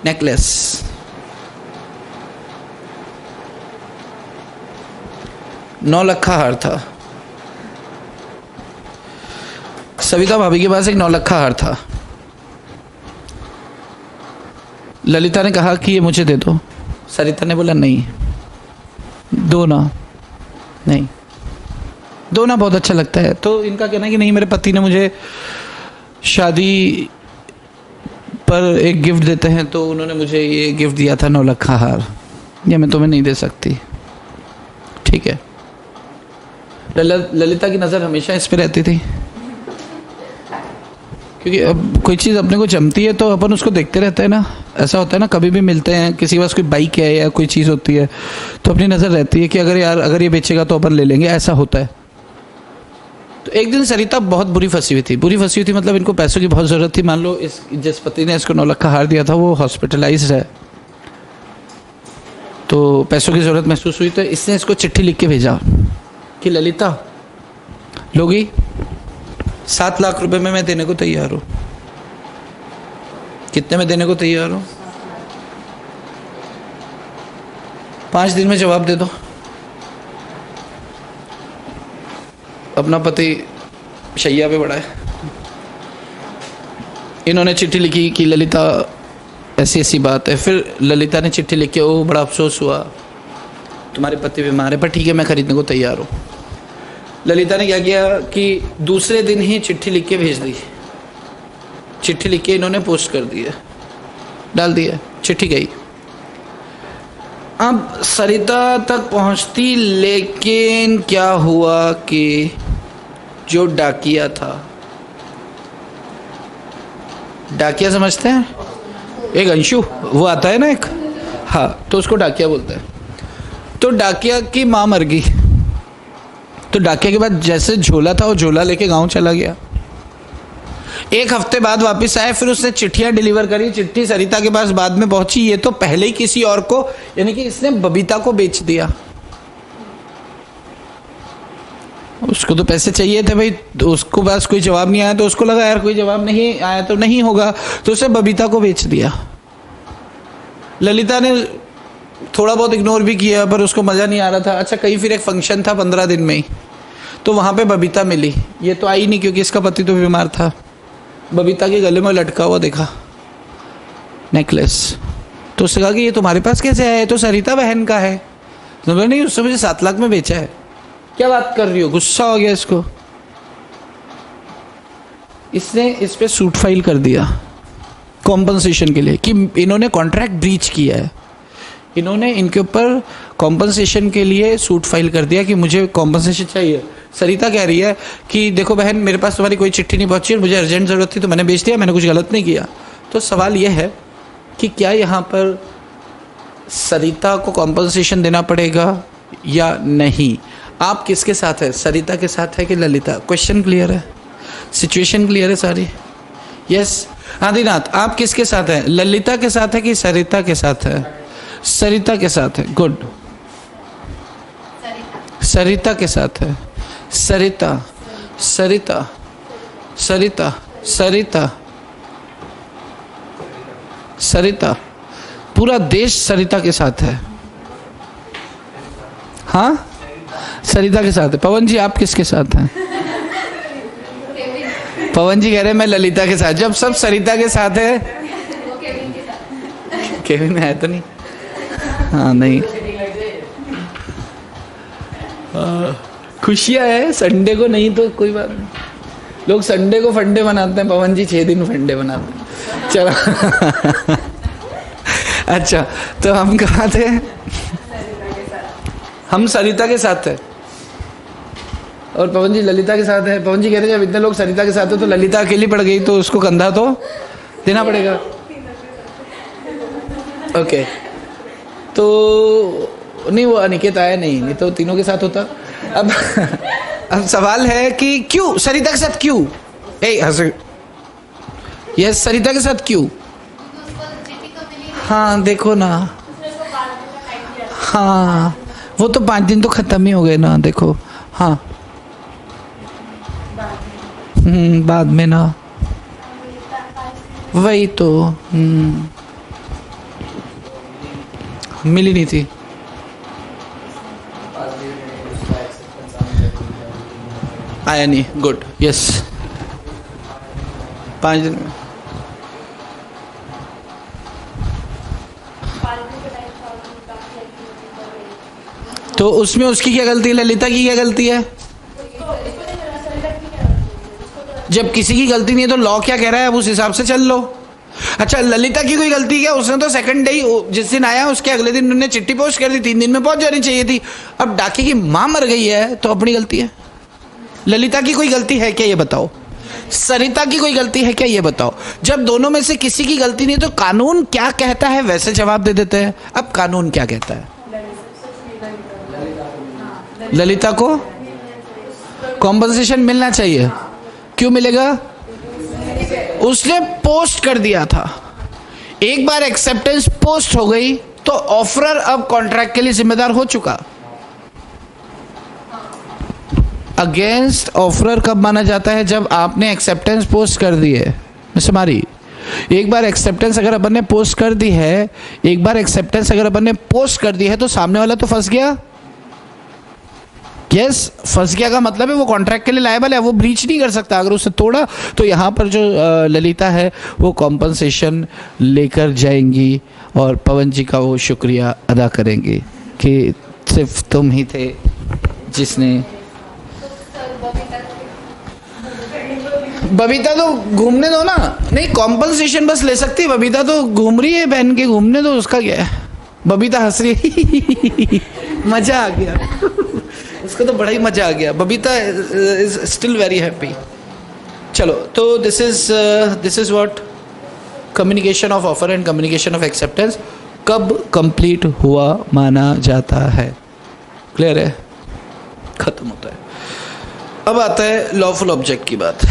नेकलेस, नौलखा हार था। सविता भाभी के पास एक नौलखा हार था। ललिता ने कहा कि ये मुझे दे दो। सरिता ने बोला नहीं, दो ना, नहीं दो ना, बहुत अच्छा लगता है। तो इनका कहना है कि नहीं, मेरे पति ने मुझे शादी पर एक गिफ्ट देते हैं, तो उन्होंने मुझे ये गिफ्ट दिया था नौलखा हार, ये मैं तुम्हें नहीं दे सकती। ठीक है। ललिता की नज़र हमेशा इस पे रहती थी, क्योंकि अब कोई चीज़ अपने को जमती है तो अपन उसको देखते रहते हैं ना। ऐसा होता है ना, कभी भी मिलते हैं, किसी के पास कोई बाइक है या कोई चीज़ होती है तो अपनी नज़र रहती है कि अगर ये बेचेगा तो अपन ले लेंगे, ऐसा होता है। तो एक दिन सरिता बहुत बुरी फंसी हुई थी, मतलब इनको पैसों की बहुत ज़रूरत थी। मान लो जिस पति ने इसको नौलखा हार दिया था वो हॉस्पिटलाइज्ड है, तो पैसों की ज़रूरत महसूस हुई, तो इसने इसको चिट्ठी लिख के भेजा कि ललिता लोगी, 7 लाख रुपए में मैं देने को तैयार हूँ। कितने में देने को तैयार हूँ? 5 दिन में जवाब दे दो। अपना पति शैया पे पड़ा है। इन्होंने चिट्ठी लिखी कि ललिता ऐसी ऐसी बात है। फिर ललिता ने चिट्ठी लिख के, ओ बड़ा अफसोस हुआ, तुम्हारे पति बीमार है, पर ठीक है मैं खरीदने को तैयार हूँ। ललिता ने क्या किया कि दूसरे दिन ही चिट्ठी लिख के भेज दी। चिट्ठी लिख के इन्होंने पोस्ट कर दी है, डाल दिया, चिट्ठी गई। अब सरिता तक पहुंचती, लेकिन क्या हुआ कि जो डाकिया था, डाकिया समझते हैं, एक अंशु वो आता है ना एक, हाँ, तो उसको डाकिया बोलते हैं। तो डाकिया की माँ मर गई, तो डाकिया के बाद जैसे झोला था वो झोला लेके गांव चला गया। 1 हफ्ते बाद वापस आए, फिर उसने चिट्ठियां डिलीवर करी। चिट्ठी सरिता के पास बाद में पहुंची, ये तो पहले ही किसी और को, यानी कि इसने बबीता को बेच दिया। उसको तो पैसे चाहिए थे भाई, तो उसको पास कोई जवाब नहीं आया, तो उसको लगा यार कोई जवाब नहीं आया तो नहीं होगा, तो उसने बबीता को बेच दिया। ललिता ने थोड़ा बहुत इग्नोर भी किया, पर उसको मज़ा नहीं आ रहा था। अच्छा, कहीं फिर एक फंक्शन था 15 दिन में ही, तो वहाँ पे बबीता मिली। ये तो आई नहीं क्योंकि इसका पति तो बीमार था। बबीता के गले में लटका हुआ देखा नेकलेस, तो उसने कहा कि ये तुम्हारे पास कैसे आया? तो सरिता बहन का है। तो नहीं, उसने मुझे 7 लाख में बेचा है। क्या बात कर रही हो? गुस्सा हो गया इसको। इसने इस पे सूट फाइल कर दिया कॉम्पनसेशन के लिए कि इन्होंने कॉन्ट्रैक्ट ब्रीच किया है। इन्होंने इनके ऊपर कॉम्पनसेशन के लिए सूट फाइल कर दिया कि मुझे कॉम्पनसेशन चाहिए। सरिता कह रही है कि देखो बहन, मेरे पास तुम्हारी कोई चिट्ठी नहीं पहुंची और मुझे अर्जेंट ज़रूरत थी तो मैंने बेच दिया, मैंने कुछ गलत नहीं किया। तो सवाल यह है कि क्या यहाँ पर सरिता को कॉम्पनसेशन देना पड़ेगा या नहीं? आप किसके साथ है? सरिता के साथ है कि ललिता? क्वेश्चन क्लियर है, सिचुएशन क्लियर है सारी? यस आदिनाथ, आप किसके साथ हैं? ललिता के साथ है कि सरिता के साथ है? सरिता के साथ है। गुड, सरिता के साथ है। सरिता सरिता सरिता सरिता सरिता, पूरा देश सरिता के साथ है। हाँ, सरिता के साथ है। पवन जी आप किसके साथ हैं? पवन जी कह रहे हैं मैं ललिता के साथ। जब सब सरिता के साथ है, केविन में है तो नहीं? हाँ नहीं, खुशियाँ है संडे को, नहीं तो कोई बात नहीं। लोग संडे को फंडे बनाते हैं, पवन जी 6 दिन फंडे बनाते हैं। चलो अच्छा, तो हम कहाँ थे? हम सरिता के साथ है और पवन जी ललिता के साथ है। पवन जी कह रहे हैं जब इतने लोग सरिता के साथ हो तो ललिता अकेली पड़ गई तो उसको कंधा तो देना पड़ेगा। ओके, तो नहीं, वो अनिकेत आया नहीं तो तीनों के साथ होता। अब सवाल है कि क्यों सरिता के साथ? क्यों? यस, सरिता के साथ क्यों? हाँ देखो ना, हाँ वो तो 5 दिन तो खत्म ही हो गए ना, देखो। हाँ बाद में ना, वही तो मिली नहीं थी। आया नहीं, गुड, यस, 5 दिन में। तो उसमें उसकी क्या गलती है, ललिता की क्या गलती है? जब किसी की गलती नहीं है तो लॉ क्या कह रहा है, अब उस हिसाब से चल लो। अच्छा, ललिता की कोई गलती क्या? उसने तो सेकंड डे ही, जिस दिन आया उसके अगले दिन उन्होंने चिट्ठी पोस्ट कर दी, 3 दिन में पहुंच जानी चाहिए थी। अब डाके की मां मर गई है तो अपनी गलती है। ललिता की कोई गलती है क्या, ये बताओ? सरिता की कोई गलती है क्या, ये बताओ? जब दोनों में से किसी की गलती नहीं तो कानून क्या कहता है वैसे जवाब दे देते हैं। अब कानून क्या कहता है? ललिता को कॉम्पनसेशन मिलना चाहिए। क्यों मिलेगा? उसने पोस्ट कर दिया था, एक बार एक्सेप्टेंस पोस्ट हो गई तो ऑफरर अब कॉन्ट्रैक्ट के लिए जिम्मेदार हो चुका। अगेंस्ट ऑफरर कब माना जाता है? जब आपने एक्सेप्टेंस पोस्ट कर दी है। मिस्टर मारी, एक बार एक्सेप्टेंस अगर अपन ने पोस्ट कर दी है, एक बार एक्सेप्टेंस अगर अपन ने पोस्ट कर दी है तो सामने वाला तो फंस गया। यस, फंस गया का मतलब है वो कॉन्ट्रैक्ट के लिए लायबल है, वो ब्रीच नहीं कर सकता अगर उसने तोड़ा। तो यहाँ पर जो ललिता है वो कॉम्पनसेशन लेकर जाएंगी और पवन जी का वो शुक्रिया अदा करेंगी कि सिर्फ तुम ही थे जिसने। बबीता तो घूमने दो ना, नहीं कॉम्पनसेशन बस ले सकती है बबीता, तो घूम रही है बहन के, घूमने दो, उसका क्या है। बबीता हंस रही है मजा आ गया उसको तो बड़ा ही मजा आ गया। Babita is still very happy. चलो, तो this is what communication of offer and communication of acceptance कब कंप्लीट हुआ माना जाता है। क्लियर है? खत्म होता है। अब आता है लॉफुल ऑब्जेक्ट की बात।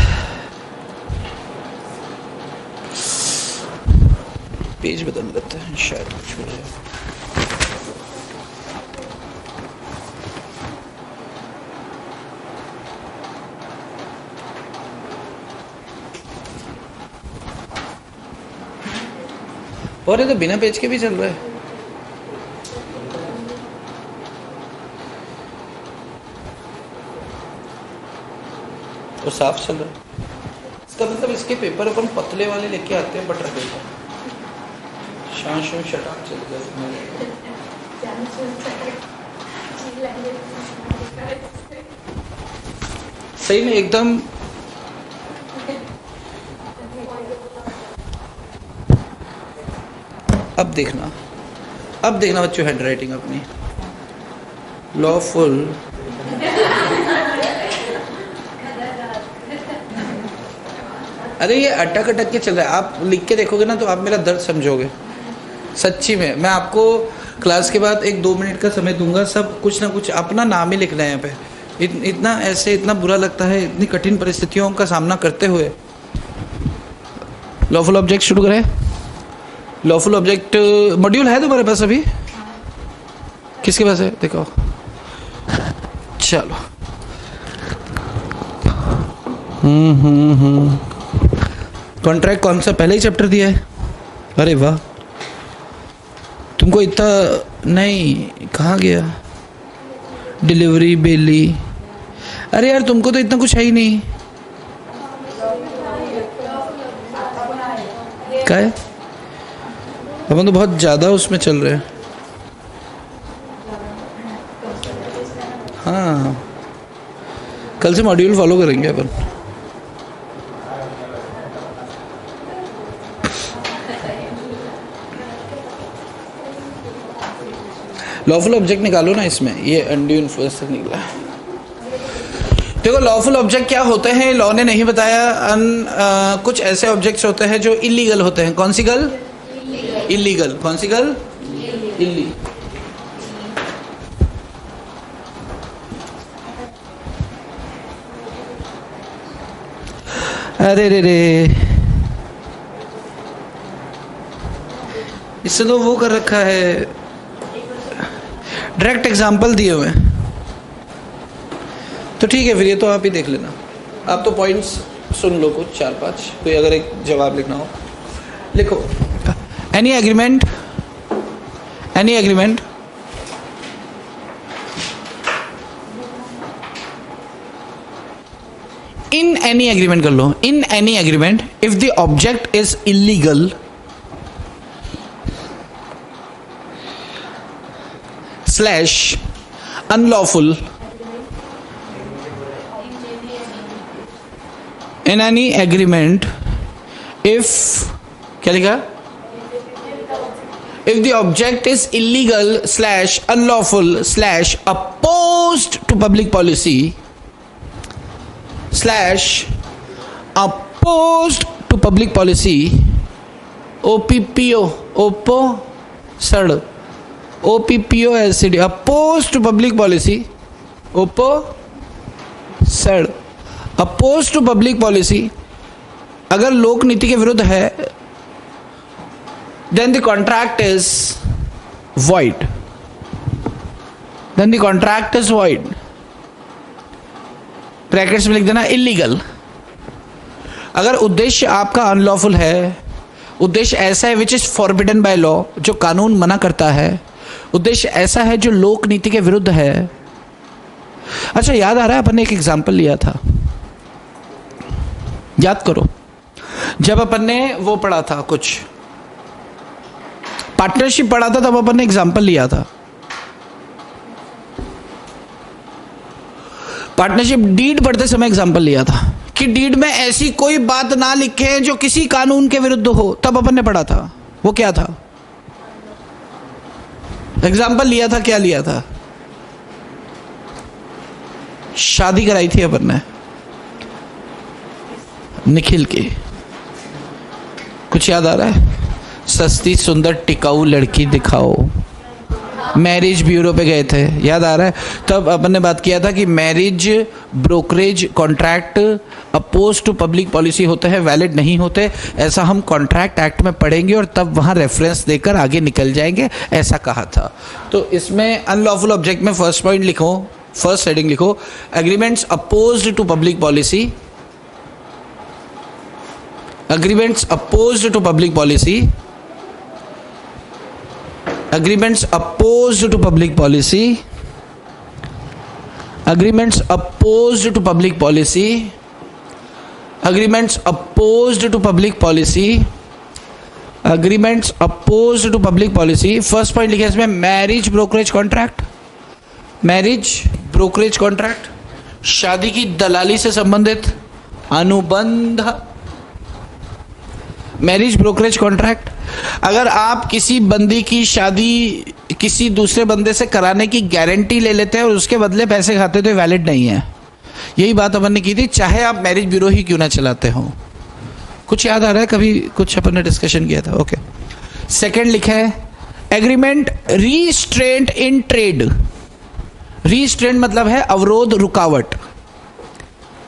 पेज बदल देते हैं, शायद कुछ हो जाए। और ये तो बिना पेज के भी चल रहा है। और साफ चल रहा है। इसका मतलब इसके पेपर अपन पतले वाले लेके आते हैं बटर पेपर। शांशु शटाक चल गया। सही में एकदम अब देखना बच्चों हैंड राइटिंग अपनी लॉफुल अरे ये अटक अटक के चल रहा है। आप लिख के देखोगे ना तो आप मेरा दर्द समझोगे। सच्ची में मैं आपको क्लास के बाद 1-2 मिनट का समय दूंगा, सब कुछ ना कुछ अपना नाम ही लिखना है यहाँ पे। इतना ऐसे इतना बुरा लगता है इतनी कठिन परिस्थितियों का सामना करते हुए। लॉफुल ऑब्जेक्ट शुरू करें। लॉफुल ऑब्जेक्ट मॉड्यूल है तुम्हारे पास अभी? किसके पास है देखो। चलो कॉन्ट्रैक्ट कौन सा पहले ही चैप्टर दिया है? अरे वाह, तुमको इतना नहीं, कहाँ गया डिलीवरी बेली? अरे यार तुमको तो इतना कुछ है ही नहीं। क्या है? अपन तो बहुत ज़्यादा उसमें चल रहे हैं। हाँ, कल से मॉड्यूल फॉलो करेंगे अपन। लॉफुल ऑब्जेक्ट निकालो ना इसमें, ये अनड्यू इन्फ्लुएंस तक निकला। देखो लॉफुल ऑब्जेक्ट क्या होते हैं लॉ ने नहीं बताया। कुछ ऐसे ऑब्जेक्ट्स होते हैं जो इलीगल होते हैं। कौन सी गल? इलीगल। कौन सी गल? इली। अरे रे रे, इससे तो वो कर रखा है, डायरेक्ट एग्जाम्पल दिए हुए हैं। तो ठीक है फिर, ये तो आप ही देख लेना। आप तो पॉइंट्स सुन लो कुछ 4-5, कोई अगर एक जवाब लिखना हो लिखो। Any agreement any agreement in any agreement कर लो, in any agreement if the object is illegal slash unlawful in any agreement if, क्या लिखा, if the object is illegal slash unlawful slash opposed to public policy slash opposed to public policy OPPO OPPO SAD OPPO LCD opposed to public policy OPPO SAD opposed to public policy अगर लोक नीति के विरुद्ध है then the contract is void, then the contract is void, brackets में लिख देना illegal. अगर उद्देश्य आपका अनलॉफुल है, उद्देश्य ऐसा है which is forbidden by law, जो कानून मना करता है, उद्देश्य ऐसा है जो लोक नीति के विरुद्ध है। अच्छा याद आ रहा है अपन ने एक एग्जाम्पल लिया था, याद करो, जब अपन ने वो पढ़ा था कुछ पार्टनरशिप पढ़ा था तब अपन ने एग्जाम्पल लिया था। पार्टनरशिप डीड पढ़ते समय एग्जाम्पल लिया था कि डीड में ऐसी कोई बात ना लिखे जो किसी कानून के विरुद्ध हो, तब अपन ने पढ़ा था। वो क्या था, एग्जाम्पल लिया था, क्या लिया था, शादी कराई थी अपन ने निखिल की, कुछ याद आ रहा है, सस्ती सुंदर टिकाऊ लड़की दिखाओ, मैरिज ब्यूरो पे गए थे, याद आ रहा है। तब अपन ने बात किया था कि marriage brokerage contract oppose to public policy होते हैं, वैलिड नहीं होते, ऐसा हम कॉन्ट्रैक्ट एक्ट में पढ़ेंगे और तब वहाँ रेफरेंस देकर आगे निकल जाएंगे, ऐसा कहा था। तो इसमें अनलॉफुल ऑब्जेक्ट में फर्स्ट पॉइंट लिखो, फर्स्ट हेडिंग लिखो, agreements opposed to public policy, agreements opposed to public policy, agreements opposed to public policy, agreements opposed to public policy, agreements opposed to public policy, agreements opposed to public policy। First point लिखा है इसमें marriage brokerage contract, marriage brokerage contract, शादी की दलाली से संबंधित अनुबंध, marriage brokerage contract. अगर आप किसी बंदी की शादी किसी दूसरे बंदे से कराने की गारंटी ले लेते हैं और उसके बदले पैसे खाते तो वैलिड नहीं है। यही बात अपन ने की थी, चाहे आप मैरिज ब्यूरो ही क्यों ना चलाते हो। कुछ याद आ रहा है, कभी कुछ अपन ने डिस्कशन किया था। ओके, सेकंड लिखा है एग्रीमेंट रीस्ट्रेंट इन ट्रेड। रीस्ट्रेंट मतलब है अवरोध, रुकावट,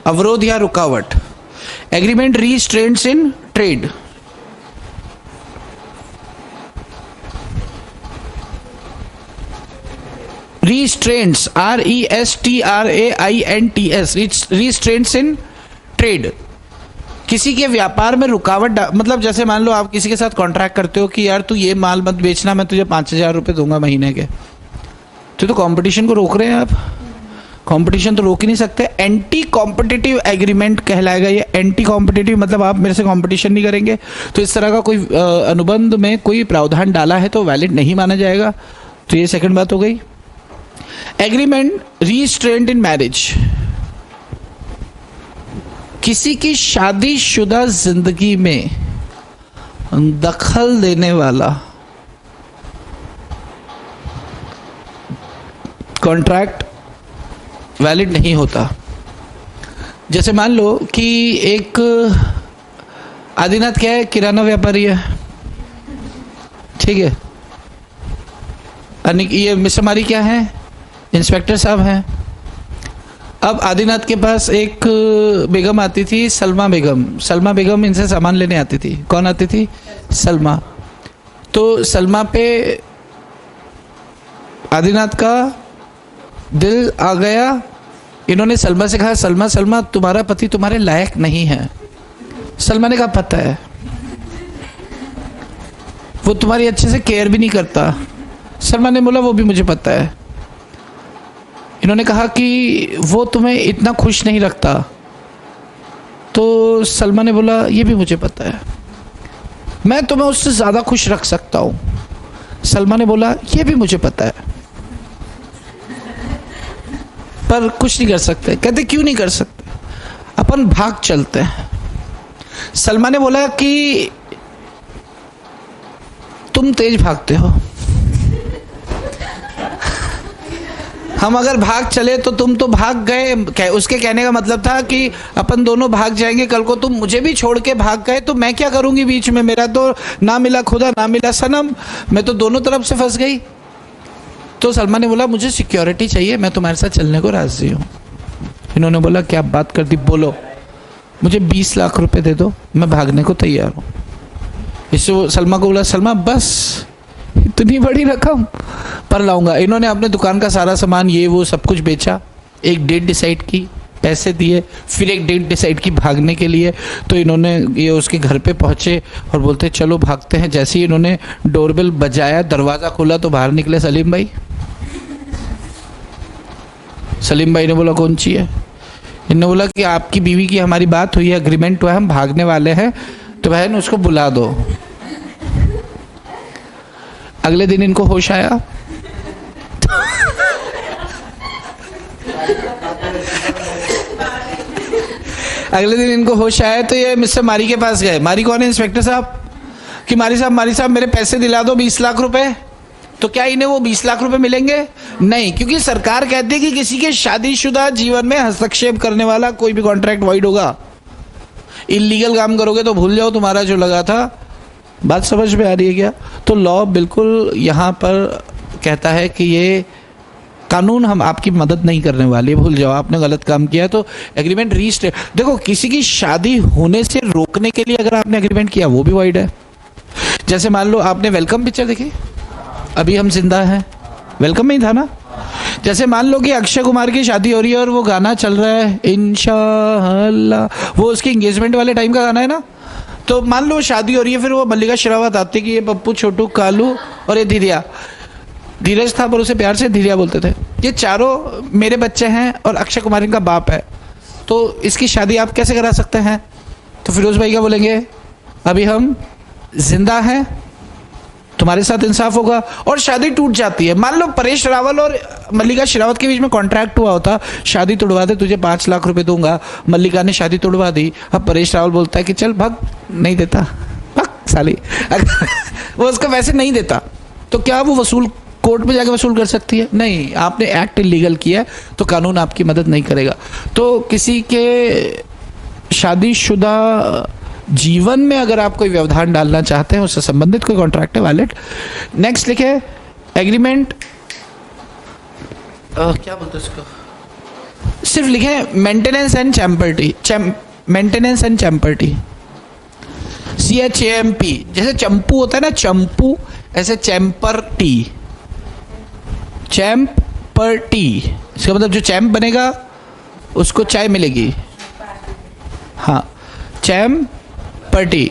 अवरोध या रुकावट। Agreement restraints in trade, restraints RESTRAINTS restraints in trade। किसी के व्यापार में रुकावट, मतलब जैसे मान लो आप किसी के साथ कॉन्ट्रैक्ट करते हो कि यार तू ये माल मत बेचना, मैं तुझे 5,000 रुपये दूंगा महीने के, तो कंपटीशन को रोक रहे हैं आप। कंपटीशन तो रोक ही नहीं सकते। एंटी कॉम्पिटिटिव एग्रीमेंट कहलाएगा ये। एंटी कॉम्पिटिटिव मतलब आप मेरे से कंपटीशन नहीं करेंगे, तो इस तरह का कोई अनुबंध में कोई प्रावधान डाला है तो वैलिड नहीं माना जाएगा। तो ये सेकंड बात हो गई। एग्रीमेंट रीस्ट्रेंट इन मैरिज, किसी की शादीशुदा जिंदगी में दखल देने वाला कॉन्ट्रैक्ट वैलिड नहीं होता। जैसे मान लो कि एक आदिनाथ क्या है, किराना व्यापारी है, ठीक है, ये मिसमारी क्या है, इंस्पेक्टर साहब हैं। अब आदिनाथ के पास एक बेगम आती थी, सलमा बेगम। सलमा बेगम इनसे सामान लेने आती थी। कौन आती थी? सलमा। तो सलमा पे आदिनाथ का दिल आ गया। इन्होंने सलमा से कहा, सलमा सलमा तुम्हारा पति तुम्हारे लायक नहीं है। सलमा ने कहा पता है, वो तुम्हारी अच्छे से केयर भी नहीं करता, सलमान ने बोला वो भी मुझे पता है। इन्होंने कहा कि वो तुम्हें इतना खुश नहीं रखता। तो सलमान ने बोला ये भी मुझे पता है, मैं तुम्हें उससे ज़्यादा खुश रख सकता हूँ। सलमान ने बोला ये भी मुझे पता है, पर कुछ नहीं कर सकते। कहते क्यों नहीं कर सकते? अपन भाग चलते हैं। सलमान ने बोला कि तुम तेज भागते हो, हम अगर भाग चले तो तुम तो भाग गए। उसके कहने का मतलब था कि अपन दोनों भाग जाएंगे, कल को तुम मुझे भी छोड़ के भाग गए तो मैं क्या करूंगी बीच में? मेरा तो ना मिला खुदा ना मिला सनम, मैं तो दोनों तरफ से फंस गई। तो सलमान ने बोला मुझे सिक्योरिटी चाहिए, मैं तुम्हारे साथ चलने को राजी हूँ। इन्होंने बोला क्या बात कर दी, बोलो। मुझे 20 लाख रुपए दे दो, मैं भागने को तैयार हूँ। इससे वो सलमा को बोला सलमा बस इतनी बड़ी रकम पर लाऊंगा। इन्होंने अपने दुकान का सारा सामान ये वो सब कुछ बेचा, एक डेट डिसाइड की, पैसे दिए, फिर एक डेट डिसाइड की भागने के लिए। तो इन्होंने ये उसके घर पे पहुंचे और बोलते चलो भागते हैं। जैसे ही इन्होंने डोरबेल बजाया, दरवाज़ा खोला तो बाहर निकले सलीम भाई। सलीम भाई ने बोला कौन सी है? इन्होंने बोला कि आपकी बीवी की हमारी बात हुई है, एग्रीमेंट हुआ है, हम भागने वाले हैं, तो बहन उसको बुला दो। अगले दिन इनको होश आया। अगले दिन इनको होश आया तो ये मिस्टर मारी के पास गए। मारी कौन है? इंस्पेक्टर साहब। कि मारी साहब मेरे पैसे दिला दो 20 लाख रुपए। तो क्या इन्हें वो 20 लाख रुपए मिलेंगे? नहीं, क्योंकि सरकार कहती है कि किसी के शादीशुदा जीवन में हस्तक्षेप करने वाला कोई भी कॉन्ट्रैक्ट वाइड होगा। इलीगल काम करोगे तो भूल जाओ तुम्हारा जो लगा था। बात समझ में आ रही है क्या? तो लॉ बिल्कुल यहाँ पर कहता है कि ये कानून हम आपकी मदद नहीं करने वाले, भूल जाओ, आपने गलत काम किया तो एग्रीमेंट रजिस्टर। देखो किसी की शादी होने से रोकने के लिए अगर आपने एग्रीमेंट किया वो भी वाइड है। जैसे मान लो आपने वेलकम पिक्चर देखी, अभी हम जिंदा हैं, वेलकम में ही था ना। जैसे मान लो कि अक्षय कुमार की शादी हो रही है और वो गाना चल रहा है इंशाअल्लाह, वो उसकी एंगेजमेंट वाले टाइम का गाना है ना। तो मान लो शादी हो रही है, फिर वो मल्लिका शेरावत आती है कि ये पप्पू छोटू कालू और ये धीरिया, धीरज था पर उसे प्यार से धीरिया बोलते थे, ये चारों मेरे बच्चे हैं और अक्षय कुमार इनका बाप है, तो इसकी शादी आप कैसे करा सकते हैं? तो फिरोज भाई क्या बोलेंगे? अभी हम जिंदा हैं, तुम्हारे साथ इंसाफ होगा। और शादी टूट जाती है। मान लो परेश रावल और मल्लिका शेरावत के बीच में कॉन्ट्रैक्ट हुआ होता, शादी तोड़वा दे, तुझे 5 लाख रुपए दूंगा। मल्लिका ने शादी तोड़वा दी। अब परेश रावल बोलता है कि चल भाग, नहीं देता, भाग साली। वो उसको वैसे नहीं देता तो क्या वो वसूल कोर्ट में जाके वसूल कर सकती है? नहीं, आपने एक्ट इलीगल किया है तो कानून आपकी मदद नहीं करेगा। तो किसी के शादीशुदा जीवन में अगर आप कोई व्यवधान डालना चाहते हैं, उससे संबंधित कोई कॉन्ट्रैक्ट है वैलिड। नेक्स्ट लिखे एग्रीमेंट, क्या बोलते हैं इसको, सिर्फ लिखे maintenance and champerty, maintenance and champerty, CHAMP। जैसे चंपू होता है ना, चंपू, ऐसे चैम्पर्टी, चैम्पर्टी। इसका मतलब जो चैम्प बनेगा उसको चाय मिलेगी। हाँ, चैम्पर्टी।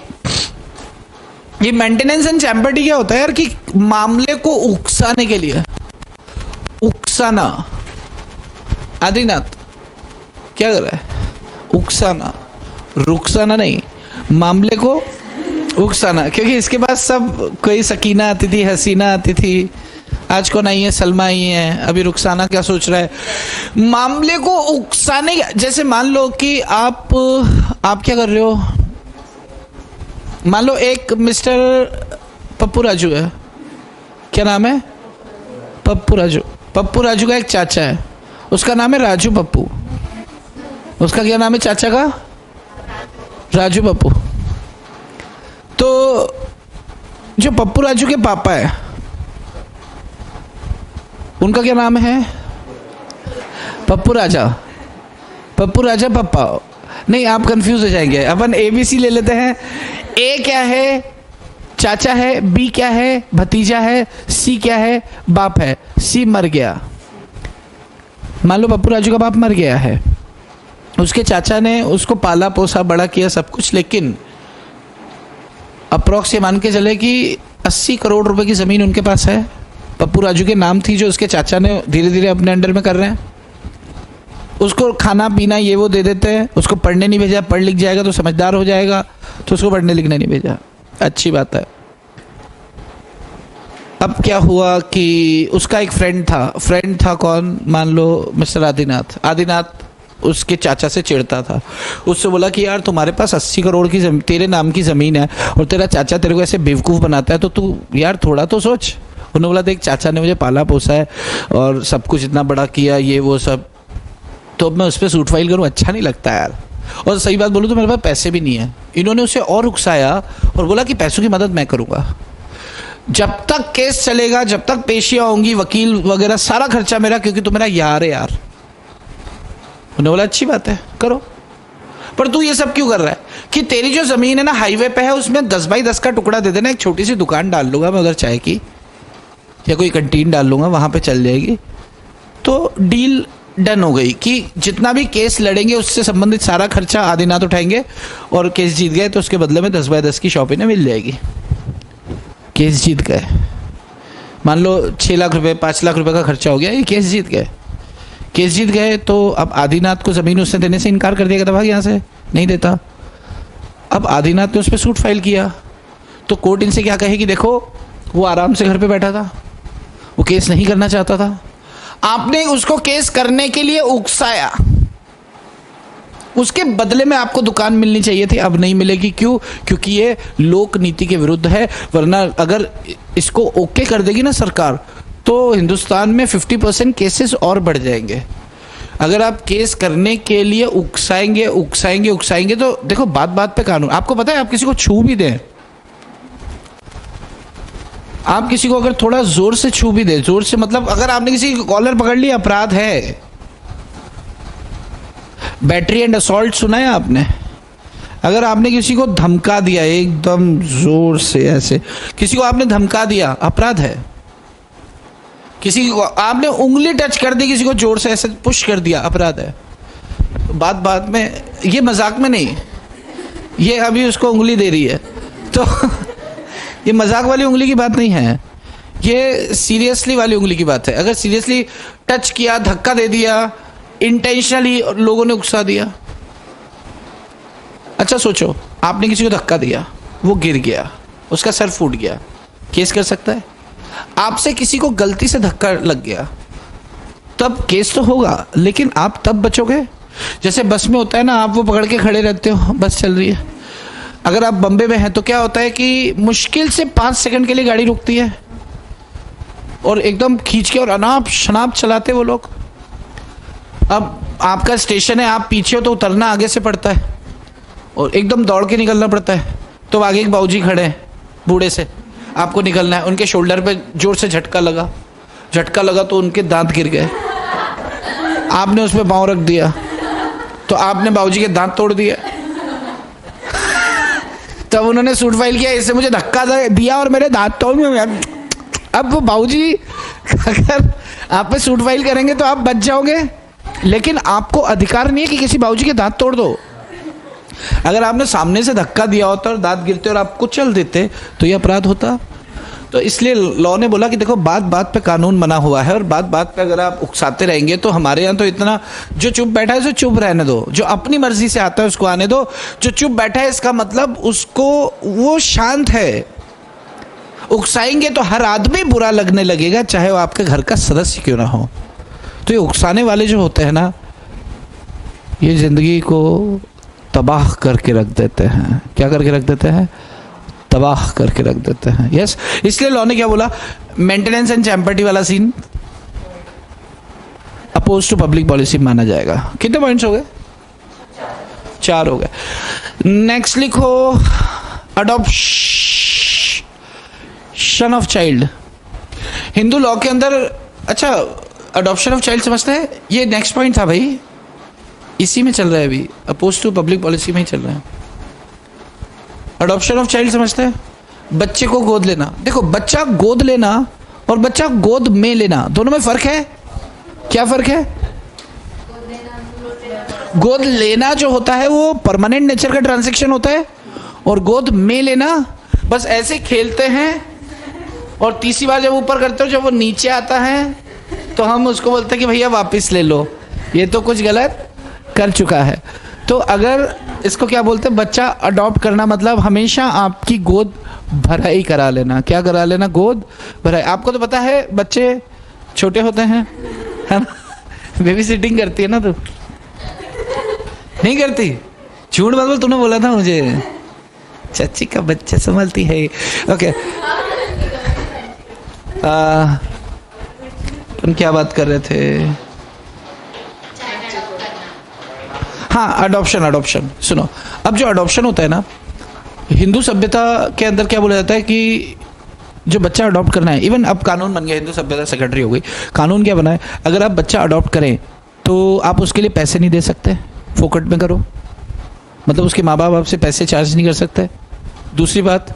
ये मेंटेनेंस एंड चैम्पर्टी क्या होता है यार? कि मामले को उकसाने के लिए, उकसाना। आदिनाथ क्या कर रहा है? उकसाना, रुकसाना नहीं, मामले को उकसाना। क्योंकि इसके पास सब, कोई सकीना आती थी, हसीना आती थी, आज कौन आई है? सलमा आई है। अभी रुखसाना क्या सोच रहा है? मामले को उकसाने। जैसे मान लो कि आप क्या कर रहे हो, मान लो एक मिस्टर पप्पू राजू है, क्या नाम है? पप्पू राजू। पप्पू राजू का एक चाचा है, उसका नाम है राजू पप्पू। उसका क्या नाम है चाचा का? राजू पप्पू। तो जो पप्पू राजू के पापा है उनका क्या नाम है? पप्पू राजा। पप्पू राजा पप्पा नहीं, आप कंफ्यूज हो जाएंगे। अपन ABC ले लेते हैं। A क्या है? चाचा है। B क्या है? भतीजा है। C क्या है? बाप है। C मर गया। मान लो पप्पू राजू का बाप मर गया है, उसके चाचा ने उसको पाला पोसा बड़ा किया सब कुछ, लेकिन अप्रॉक्स ये मान के चले कि 80 करोड़ रुपए की ज़मीन उनके पास है। पप्पू राजू के नाम थी जो उसके चाचा ने धीरे धीरे अपने अंडर में कर रहे हैं। उसको खाना पीना ये वो दे देते हैं, उसको पढ़ने नहीं भेजा, पढ़ लिख जाएगा तो समझदार हो जाएगा, तो उसको पढ़ने लिखने नहीं भेजा, अच्छी बात है। अब क्या हुआ कि उसका एक फ्रेंड था कौन, मान लो मिस्टर आदिनाथ उसके चाचा से चिढ़ता था। उससे बोला कि यार तुम्हारे पास 80 करोड़ की तेरे नाम की ज़मीन है और तेरा चाचा तेरे को ऐसे बेवकूफ़ बनाता है, तो तू यार थोड़ा तो सोच। उन्होंने बोला देख चाचा ने मुझे पाला पोसा है और सब कुछ इतना बड़ा किया ये वो सब, तो अब मैं उस पर सूट फाइल करूँ, अच्छा नहीं लगता यार। और सही बात बोलूँ तो मेरे पास पैसे भी नहीं है। इन्होंने उसे और उकसाया और बोला कि पैसों की मदद मैं करूँगा, जब तक केस चलेगा, जब तक पेशियाँ होंगी, वकील वगैरह सारा खर्चा मेरा, क्योंकि तू मेरा यार है यार। उन्होंने बोला अच्छी बात है करो, पर तू ये सब क्यों कर रहा है कि तेरी जो ज़मीन है ना हाईवे पे है, उसमें 10x10 का टुकड़ा दे देना, एक छोटी सी दुकान डाल लूँगा मैं उधर चाय की, या कोई कंटीन डाल लूँगा, वहाँ पे चल जाएगी। तो डील डन हो गई कि जितना भी केस लड़ेंगे उससे संबंधित सारा खर्चा आदिनाथ उठाएंगे, और केस जीत गए तो उसके बदले में 10x10 की शॉप इन्हें मिल जाएगी। केस जीत गए, मान लो 6 लाख रुपए 5 लाख रुपए का खर्चा हो गया, ये केस जीत गए। केस जीत गए तो अब आदिनाथ को ज़मीन उसने देने से इनकार कर दिया, कहता भाग यहाँ से, नहीं देता। अब आदिनाथ ने उस पर सूट फाइल किया, तो कोर्ट इनसे क्या कहेगी, देखो वो आराम से घर पे बैठा था, वो केस नहीं करना चाहता था, आपने उसको केस करने के लिए उकसाया, उसके बदले में आपको दुकान मिलनी चाहिए थी, अब नहीं मिलेगी। क्यों? क्योंकि ये लोक नीति के विरुद्ध है। वरना अगर इसको ओके कर देगी ना सरकार, तो हिंदुस्तान में 50% केसेस और बढ़ जाएंगे। अगर आप केस करने के लिए उकसाएंगे तो देखो बात बात पे कानून। आपको पता है आप किसी को छू भी दें, आप किसी को अगर थोड़ा जोर से छू भी दें, जोर से मतलब अगर आपने किसी की कॉलर पकड़ ली अपराध है। बैटरी एंड असॉल्ट सुना है आपने? अगर आपने किसी को धमका दिया एकदम जोर से, ऐसे किसी को आपने धमका दिया, अपराध है। किसी को आपने उंगली टच कर दी, किसी को जोर से ऐसे पुश कर दिया, अपराध है। बात बात में, ये मजाक में नहीं, ये अभी उसको उंगली दे रही है तो ये मजाक वाली उंगली की बात नहीं है, ये सीरियसली वाली उंगली की बात है। अगर सीरियसली टच किया, धक्का दे दिया, इंटेंशनली लोगों ने उकसा दिया। अच्छा सोचो, आपने किसी को धक्का दिया, वो गिर गया, उसका सर फूट गया, केस कर सकता है? आपसे किसी को गलती से धक्का लग गया, तब केस तो होगा, लेकिन आप तब बचोगे जैसे बस में होता है ना, आप वो पकड़ के खड़े रहते हो, बस चल रही है। अगर आप बम्बे में हैं तो क्या होता है कि मुश्किल से 5 सेकंड के लिए गाड़ी रुकती है और एकदम खींच के और अनाप शनाप चलाते वो लोग। अब आपका स्टेशन है, आप पीछे हो तो उतरना आगे से पड़ता है और एकदम दौड़ के निकलना पड़ता है। तो आगे एक बाबूजी खड़े हैं बूढ़े से, आपको निकलना है, उनके शोल्डर पे जोर से झटका लगा तो उनके दांत गिर गए। आपने उस पर पाँव रख दिया तो आपने बाबूजी के दांत तोड़ दिए। तब उन्होंने सूट फाइल किया, इससे मुझे धक्का दिया और मेरे दांत तोड़ में। अब वो बाबूजी अगर आप पे सूट फाइल करेंगे तो आप बच जाओगे, लेकिन आपको अधिकार नहीं है कि किसी बाबूजी के दांत तोड़ दो। अगर आपने सामने से धक्का दिया होता और दांत गिरते और आप कुचल देते तो ये अपराध होता। तो इसलिए लॉ ने बोला कि देखो बात बात पे कानून बना हुआ है, और बात बात पे अगर आप उकसाते रहेंगे तो हमारे यहाँ तो इतना, जो चुप बैठा है उसे चुप रहने दो, जो अपनी मर्जी से आता है उसको आने दो। जो चुप बैठा है इसका मतलब उसको, वो शांत है। उकसाएंगे तो हर आदमी बुरा लगने लगेगा, चाहे वो आपके घर का सदस्य क्यों ना हो। तो ये उकसाने वाले जो होते हैं ना, ये जिंदगी को तबाह करके रख देते हैं। क्या करके रख देते हैं? तबाह करके रख देते हैं। यस, इसलिए लॉ ने क्या बोला, मेंटेनेंस एंड चैम्पर्टी वाला scene oppose to public policy माना जाएगा। कितने पॉइंट्स हो गए? 4 हो गए। नेक्स्ट लिखो, adoption of child. Hindu law के अंदर, अच्छा अडॉप्शन ऑफ चाइल्ड समझते हैं? ये नेक्स्ट पॉइंट था भाई, इसी में चल रहा है अभी, अपोज टू पब्लिक पॉलिसी में ही चल रहा है। अडॉप्शन ऑफ चाइल्ड समझते हैं? बच्चे को गोद लेना। देखो, बच्चा गोद लेना और बच्चा गोद में लेना, दोनों में फर्क है। क्या फर्क है? गोद लेना जो होता है वो परमानेंट नेचर का ट्रांजैक्शन होता है, और गोद में लेना बस ऐसे खेलते हैं और तीसरी बार जब ऊपर करते हो, जब वो नीचे आता है तो हम उसको बोलते हैं कि भैया वापस ले लो, ये तो कुछ गलत कर चुका है। तो अगर इसको क्या बोलते हैं, बच्चा अडॉप्ट करना मतलब हमेशा आपकी गोद भराई करा लेना। क्या करा लेना? गोद भराई। आपको तो पता है बच्चे छोटे होते हैं, है ना? बेबी सिटिंग करती है ना तू? नहीं करती? झूठ मत बोल, तूने बोला था मुझे चाची का बच्चा संभालती है। ओके, तुम क्या बात कर रहे थे? हाँ, अडॉप्शन। सुनो, अब जो अडॉप्शन होता है ना, हिंदू सभ्यता के अंदर क्या बोला जाता है कि जो बच्चा अडॉप्ट करना है, इवन अब कानून बन गया, हिंदू सभ्यता सेक्रेटरी हो गई, कानून क्या बना है, अगर आप बच्चा अडॉप्ट करें तो आप उसके लिए पैसे नहीं दे सकते, फोकट में करो, मतलब उसके माँ बाप आपसे पैसे चार्ज नहीं कर सकते। दूसरी बात,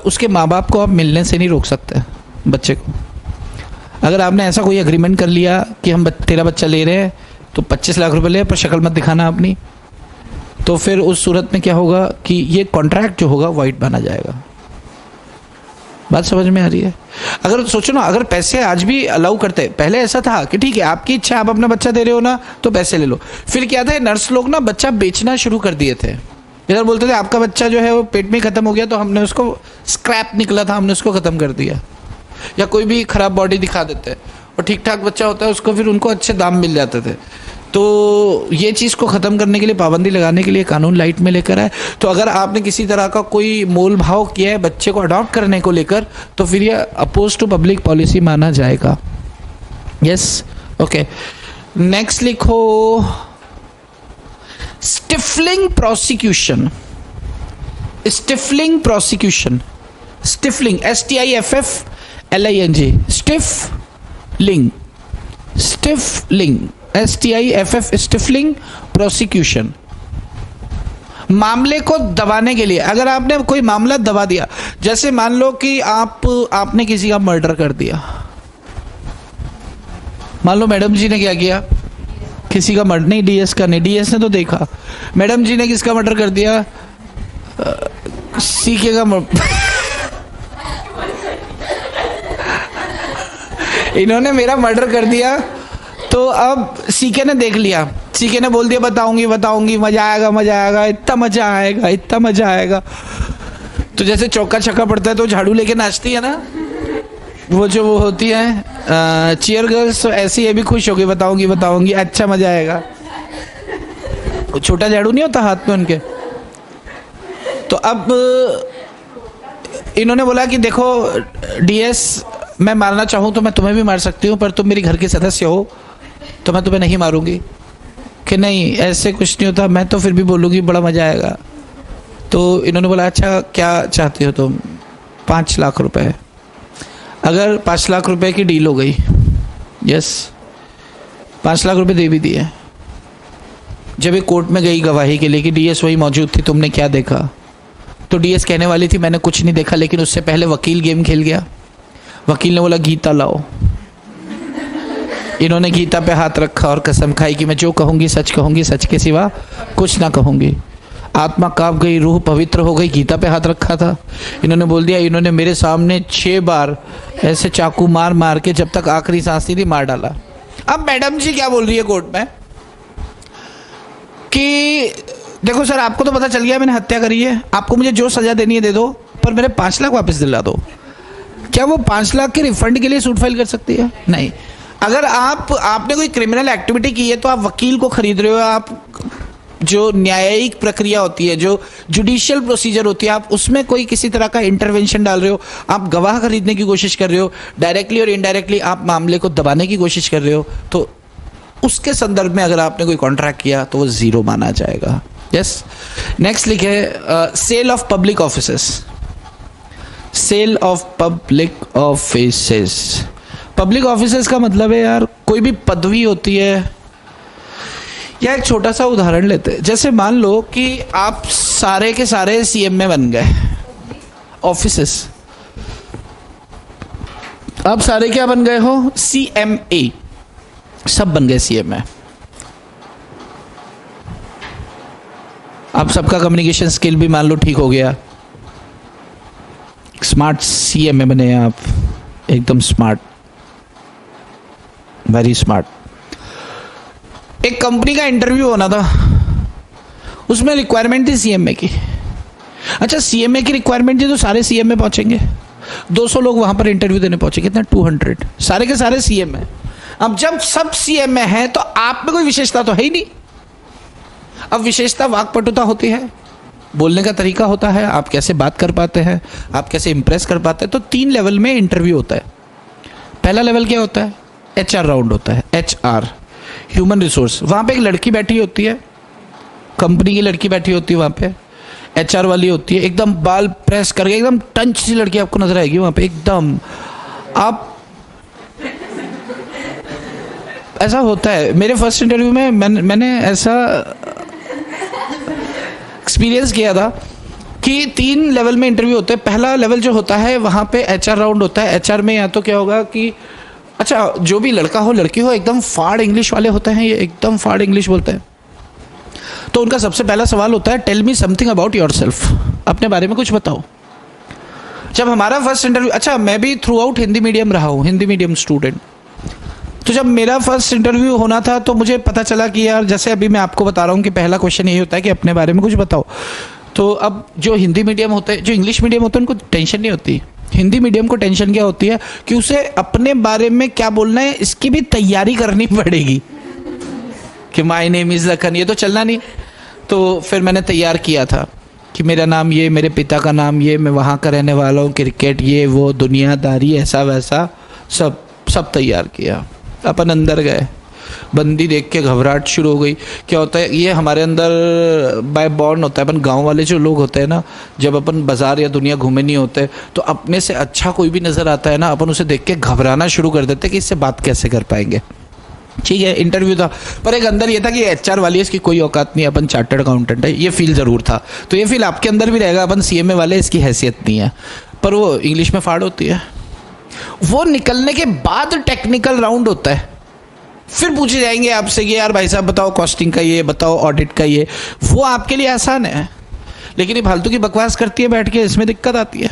उसके माँ बाप को आप मिलने से नहीं रोक सकते बच्चे को। अगर आपने ऐसा कोई एग्रीमेंट कर लिया कि हम तेरा बच्चा ले रहे हैं तो 25 लाख रुपए ले, पर शक्ल मत दिखाना अपनी, तो फिर उस सूरत में क्या होगा कि ये कॉन्ट्रैक्ट जो होगा वाइट बना जाएगा। बात समझ में आ रही है? अगर सोचो ना, अगर पैसे आज भी अलाउ करते, पहले ऐसा था कि ठीक है आपकी इच्छा, आप अपना बच्चा दे रहे हो ना तो पैसे ले लो। फिर क्या था, नर्स लोग ना बच्चा बेचना शुरू कर दिए थे। इधर बोलते थे आपका बच्चा जो है वो पेट में खत्म हो गया, तो हमने उसको, स्क्रैप निकला था, हमने उसको खत्म कर दिया। या कोई भी खराब बॉडी दिखा देते और ठीक ठाक बच्चा होता है उसको, फिर उनको अच्छे दाम मिल जाते थे। तो ये चीज़ को ख़त्म करने के लिए, पाबंदी लगाने के लिए कानून लाइट में लेकर आए। तो अगर आपने किसी तरह का कोई मोल भाव किया है बच्चे को अडॉप्ट करने को लेकर, तो फिर ये अपोज टू पब्लिक पॉलिसी माना जाएगा। Yes, okay. नेक्स्ट लिखो, stifling prosecution. Stifling prosecution, stifling, STIFFLING, stifling, stifling, STIFF, stifling prosecution. मामले को दबाने के लिए, अगर आपने कोई मामला दबा दिया, जैसे मान लो कि आपने किसी का मर्डर कर दिया। मान लो मैडम जी ने क्या किया, किसी का मर्डर, नहीं DS का नहीं, DS ने तो देखा, मैडम जी ने किसका मर्डर कर दिया, CK का इन्होंने मेरा मर्डर कर दिया, तो अब CK ने देख लिया, CK ने बोल दिया बताऊंगी, मजा आएगा, इतना मजा आएगा। तो जैसे चौका छक्का पड़ता है तो झाड़ू लेके नाचती है ना, वो जो वो होती है चीयर गर्ल्स, तो ऐसी ये भी खुश हो गई, बताऊंगी, अच्छा मजा आएगा। छोटा झाड़ू नहीं होता हाथ में उनके। तो अब इन्होंने बोला कि देखो DS, मैं मारना चाहूँ तो मैं तुम्हें भी मार सकती हूँ, पर तुम मेरी घर के सदस्य हो तो मैं तुम्हें नहीं मारूंगी। कि नहीं, ऐसे कुछ नहीं होता, मैं तो फिर भी बोलूँगी बड़ा मज़ा आएगा। तो इन्होंने बोला अच्छा क्या चाहती हो तुम? 5 लाख रुपए। अगर 5 लाख रुपए की डील हो गई, यस, 5 लाख रुपए दे भी दिए। जब ये कोर्ट में गई गवाही के लिए कि DS वही मौजूद थी, तुमने क्या देखा? तो DS कहने वाली थी मैंने कुछ नहीं देखा, लेकिन उससे पहले वकील गेम खेल गया। वकील ने बोला गीता लाओ। इन्होंने गीता पे हाथ रखा और कसम खाई कि मैं जो कहूँगी सच के सिवा कुछ ना कहूँगी। आत्मा काँप गई, रूह पवित्र हो गई, गीता पे हाथ रखा था। इन्होंने बोल दिया, इन्होंने मेरे सामने 6 बार ऐसे चाकू मार के जब तक आखिरी सांस नहीं थी मार डाला। अब मैडम जी क्या बोल रही है कोर्ट में कि देखो सर, आपको तो पता चल गया मैंने हत्या करी है, आपको मुझे जो सजा देनी है दे दो, पर मेरे 5 लाख वापस दिला दो। क्या वो 5 लाख के रिफंड के लिए सूट फाइल कर सकती है? नहीं। अगर आपने कोई क्रिमिनल एक्टिविटी की है तो आप वकील को खरीद रहे हो, आप जो न्यायिक प्रक्रिया होती है, जो जुडिशियल प्रोसीजर होती है, आप उसमें कोई किसी तरह का इंटरवेंशन डाल रहे हो, आप गवाह खरीदने की कोशिश कर रहे हो, डायरेक्टली और इनडायरेक्टली आप मामले को दबाने की कोशिश कर रहे हो, तो उसके संदर्भ में अगर आपने कोई कॉन्ट्रैक्ट किया तो वो 0 माना जाएगा। यस, नेक्स्ट लिखे, sale of public offices. Sale of public offices, public offices का मतलब है यार कोई भी पदवी होती है। या एक छोटा सा उदाहरण लेते हैं, जैसे मान लो कि आप सारे के सारे CM में बन गए, ऑफिसेस, आप सारे क्या बन गए हो? CMA, सब बन गए CM में। आप सबका कम्युनिकेशन स्किल भी मान लो ठीक हो गया, स्मार्ट सीएमए बने आप, एकदम स्मार्ट, वेरी स्मार्ट। एक कंपनी का इंटरव्यू होना था, उसमें रिक्वायरमेंट थी सीएमए की। अच्छा, सीएमए की रिक्वायरमेंट थी तो सारे सीएमए पहुंचेंगे, 200 लोग वहां पर इंटरव्यू देने पहुंचे, कितना 200, सारे के सारे सीएमए। अब जब सब सीएमए हैं तो आप में कोई विशेषता तो है ही नहीं। अब विशेषता वाक्पटुता होती है, बोलने का तरीका होता है, आप कैसे बात कर पाते हैं, आप कैसे इंप्रेस कर पाते हैं। तो 3 लेवल में इंटरव्यू होता है। पहला लेवल क्या होता है? एचआर राउंड होता है, एचआर, ह्यूमन रिसोर्स। वहाँ पे एक लड़की बैठी होती है, कंपनी की लड़की बैठी होती है वहाँ पे, एचआर वाली होती है, एकदम बाल प्रेस करके, एकदम टंच सी लड़की आपको नजर आएगी वहाँ पे एकदम। आप ऐसा होता है, मेरे फर्स्ट इंटरव्यू में मैंने ऐसा एक्सपीरियंस किया था कि 3 लेवल में इंटरव्यू होते हैं। पहला लेवल जो होता है वहाँ पे एचआर राउंड होता है। एचआर में या तो क्या होगा कि अच्छा, जो भी लड़का हो लड़की हो, एकदम फाड़ इंग्लिश वाले होते हैं, ये एकदम फाड़ इंग्लिश बोलते हैं। तो उनका सबसे पहला सवाल होता है, tell me something about yourself, अपने बारे में कुछ बताओ। जब हमारा फर्स्ट इंटरव्यू, अच्छा मैं भी थ्रू आउट हिंदी मीडियम रहा हूँ, हिंदी मीडियम स्टूडेंट, तो जब मेरा फर्स्ट इंटरव्यू होना था तो मुझे पता चला कि यार, जैसे अभी मैं आपको बता रहा हूँ कि पहला क्वेश्चन यही होता है कि अपने बारे में कुछ बताओ। तो अब जो हिंदी मीडियम होते हैं, जो इंग्लिश मीडियम होते हैं, उनको टेंशन नहीं होती। हिंदी मीडियम को टेंशन क्या होती है कि उसे अपने बारे में क्या बोलना है इसकी भी तैयारी करनी पड़ेगी, कि माय नेम इज़ लखन, ये तो चलना नहीं। तो फिर मैंने तैयार किया था कि मेरा नाम ये, मेरे पिता का नाम ये, मैं वहाँ का रहने वाला हूँ, क्रिकेट ये वो, दुनियादारी ऐसा वैसा, सब तैयार किया। अपन अंदर गए, बंदी देख के घबराहट शुरू हो गई। क्या होता है, ये हमारे अंदर बाय बॉर्न होता है। अपन गांव वाले जो लोग होते हैं ना, जब अपन बाजार या दुनिया घूमे नहीं होते तो अपने से अच्छा कोई भी नज़र आता है ना, अपन उसे देख के घबराना शुरू कर देते कि इससे बात कैसे कर पाएंगे। ठीक है, इंटरव्यू था, पर एक अंदर ये था कि एचआर वाली है, इसकी कोई औकात नहीं, अपन चार्टर्ड अकाउंटेंट है, ये फील ज़रूर था। तो ये फील आपके अंदर भी रहेगा, अपन सीएमए वाले, इसकी हैसियत नहीं है। पर वो इंग्लिश में फाड़ होती है। वो निकलने के बाद टेक्निकल राउंड होता है, फिर पूछे जाएंगे आपसे कि यार भाई साहब बताओ कॉस्टिंग का ये, बताओ ऑडिट का ये। वो आपके लिए आसान है, लेकिन ये फालतू की बकवास करती है बैठ के, इसमें दिक्कत आती है।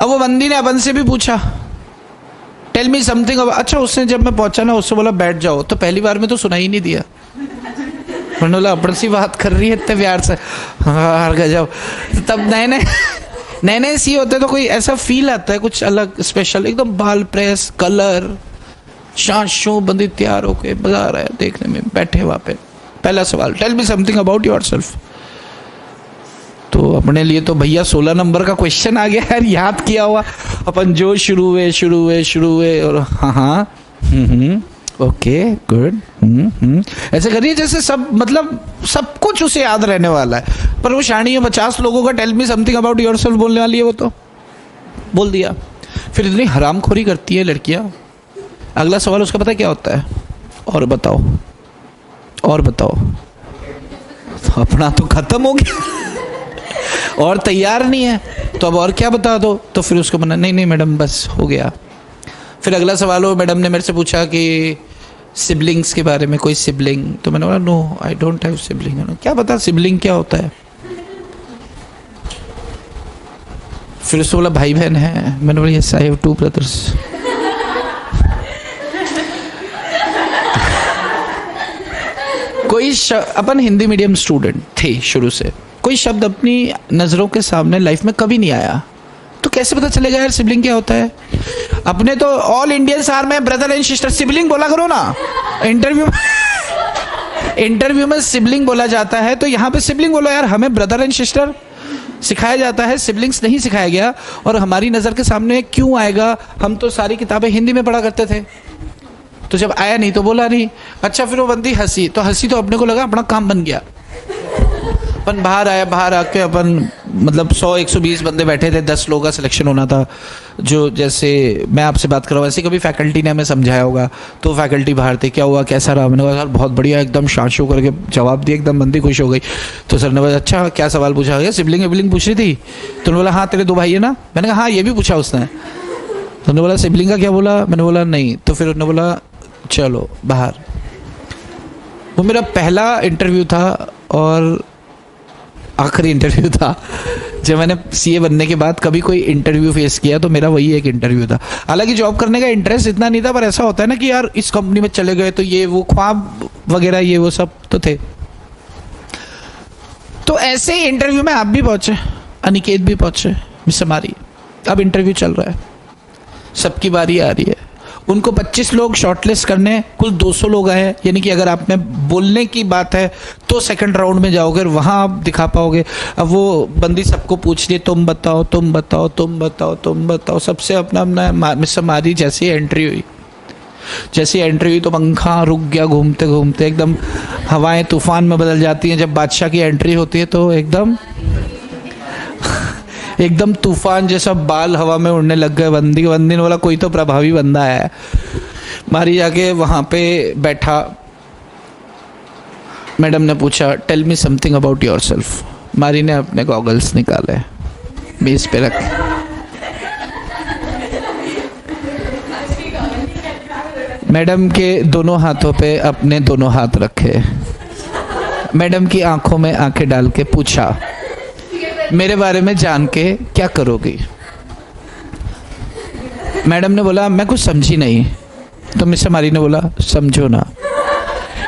अब वो बंदी ने अपन से भी पूछा, टेल मी समथिंग। अच्छा, उसने जब मैं पहुंचा ना, उससे बोला बैठ जाओ, तो पहली बार में तो सुना ही नहीं दिया। मैंने बोला अपन सी बात कर रही है इतने प्यार से, हाँ गजब। तब नए सी होते तो कोई ऐसा फील आता है, कुछ अलग स्पेशल, एकदम बाल प्रेस, कलर, शांशों, बंदी तैयार होके, मजा आ रहा है देखने में, बैठे वहाँ पे। पहला सवाल, tell me something about yourself. तो अपने लिए तो भैया 16 नंबर का क्वेश्चन आ गया यार, याद किया हुआ। अपन जो शुरू हुए और हाँ ओके गुड ऐसे करिए जैसे सब, मतलब सब कुछ उसे याद रहने वाला है। पर वो शानी है, 50 लोगों का tell me something about yourself बोलने वाली है, वो तो बोल दिया। फिर इतनी हरामखोरी करती है लड़कियां। अगला सवाल उसका पता है क्या होता है? और बताओ। तो अपना तो खत्म हो गया और तैयार नहीं है, तो अब और क्या बता दो। तो फिर उसको मना, नहीं मैडम बस हो गया। फिर अगला सवाल हो, मैडम ने मेरे से पूछा कि सिबलिंग्स के बारे में, कोई सिबलिंग? तो मैंने बोला no I don't have sibling. क्या पता सिबलिंग क्या होता है? फिर उसको बोला भाई बहन है। मैंने बोला यस आई हैव 2 ब्रदर्स। कोई अपन हिंदी मीडियम स्टूडेंट थे शुरू से, कोई शब्द अपनी नज़रों के सामने लाइफ में कभी नहीं आया, तो कैसे पता चलेगा यार सिबलिंग क्या होता है? अपने तो ऑल इंडियंस आर में ब्रदर एंड सिस्टर, सिबलिंग बोला करो ना। इंटरव्यू में सिबलिंग बोला जाता है, तो यहाँ पे सिबलिंग बोलो यार। हमें ब्रदर एंड सिस्टर सिखाया जाता है, सिबलिंग्स नहीं सिखाया गया। और हमारी नज़र के सामने क्यों आएगा? हम तो सारी किताबें हिंदी में पढ़ा करते थे, तो जब आया नहीं तो बोला नहीं। अच्छा, फिर वो बंदी हंसी, तो अपने को लगा अपना काम बन गया। अपन बाहर आया, बाहर आके अपन मतलब 100-120 बंदे बैठे थे, 10 लोगों का सिलेक्शन होना था। जो जैसे मैं आपसे बात कर रहा हूँ, ऐसे कभी फैकल्टी ने हमें समझाया होगा। तो फैकल्टी बाहर थे, क्या हुआ कैसा रहा? मैंने कहा सर बहुत बढ़िया, एकदम शांशो करके जवाब दिया, एकदम बंदी खुश हो गई। तो सर ने बोला अच्छा क्या सवाल पूछा गया? सिबलिंग पूछ रही थी। तो उन्होंने बोला हाँ तेरे 2 भाई है ना? मैंने कहा हाँ ये भी पूछा उसने। तो उन्होंने बोला सिबलिंग का क्या बोला? मैंने बोला नहीं। तो फिर उन्होंने बोला चलो बाहर। वो मेरा पहला इंटरव्यू था और आखिरी इंटरव्यू था जब मैंने सीए बनने के बाद कभी कोई इंटरव्यू फेस किया, तो मेरा वही एक इंटरव्यू था। हालांकि जॉब करने का इंटरेस्ट इतना नहीं था, पर ऐसा होता है ना कि यार इस कंपनी में चले गए तो ये वो ख्वाब वगैरह ये वो सब तो थे। तो ऐसे ही इंटरव्यू में आप भी पहुंचे, अनिकेत भी पहुंचे, मिस हमारी। अब इंटरव्यू चल रहा है, सबकी बारी आ रही है। उनको 25 लोग शॉर्टलिस्ट करने, कुल 200 लोग आए, यानी कि अगर आप में बोलने की बात है तो सेकंड राउंड में जाओगे, वहाँ आप दिखा पाओगे। अब वो बंदी सबको पूछ रही, तुम बताओ तुम बताओ तुम बताओ तुम बताओ, सबसे अपना अपना। मिस हमारी जैसी एंट्री हुई, तो पंखा रुक गया, घूमते घूमते एकदम हवाएं तूफान में बदल जाती हैं। जब बादशाह की एंट्री होती है तो एकदम तूफान जैसा बाल हवा में उड़ने लग गए। बंदी ने बोला कोई तो प्रभावी बंदा है। मारी जाके वहाँ पे बैठा, मैडम ने पूछा tell me something about yourself. मारी ने अपने गॉगल्स निकाले, मेज पे रखे, मैडम के दोनों हाथों पे अपने दोनों हाथ रखे, मैडम की आंखों में आंखें डाल के पूछा मेरे बारे में जान के क्या करोगी। मैडम ने बोला मैं कुछ समझी नहीं। तो मिस हमारी ने बोला समझो ना,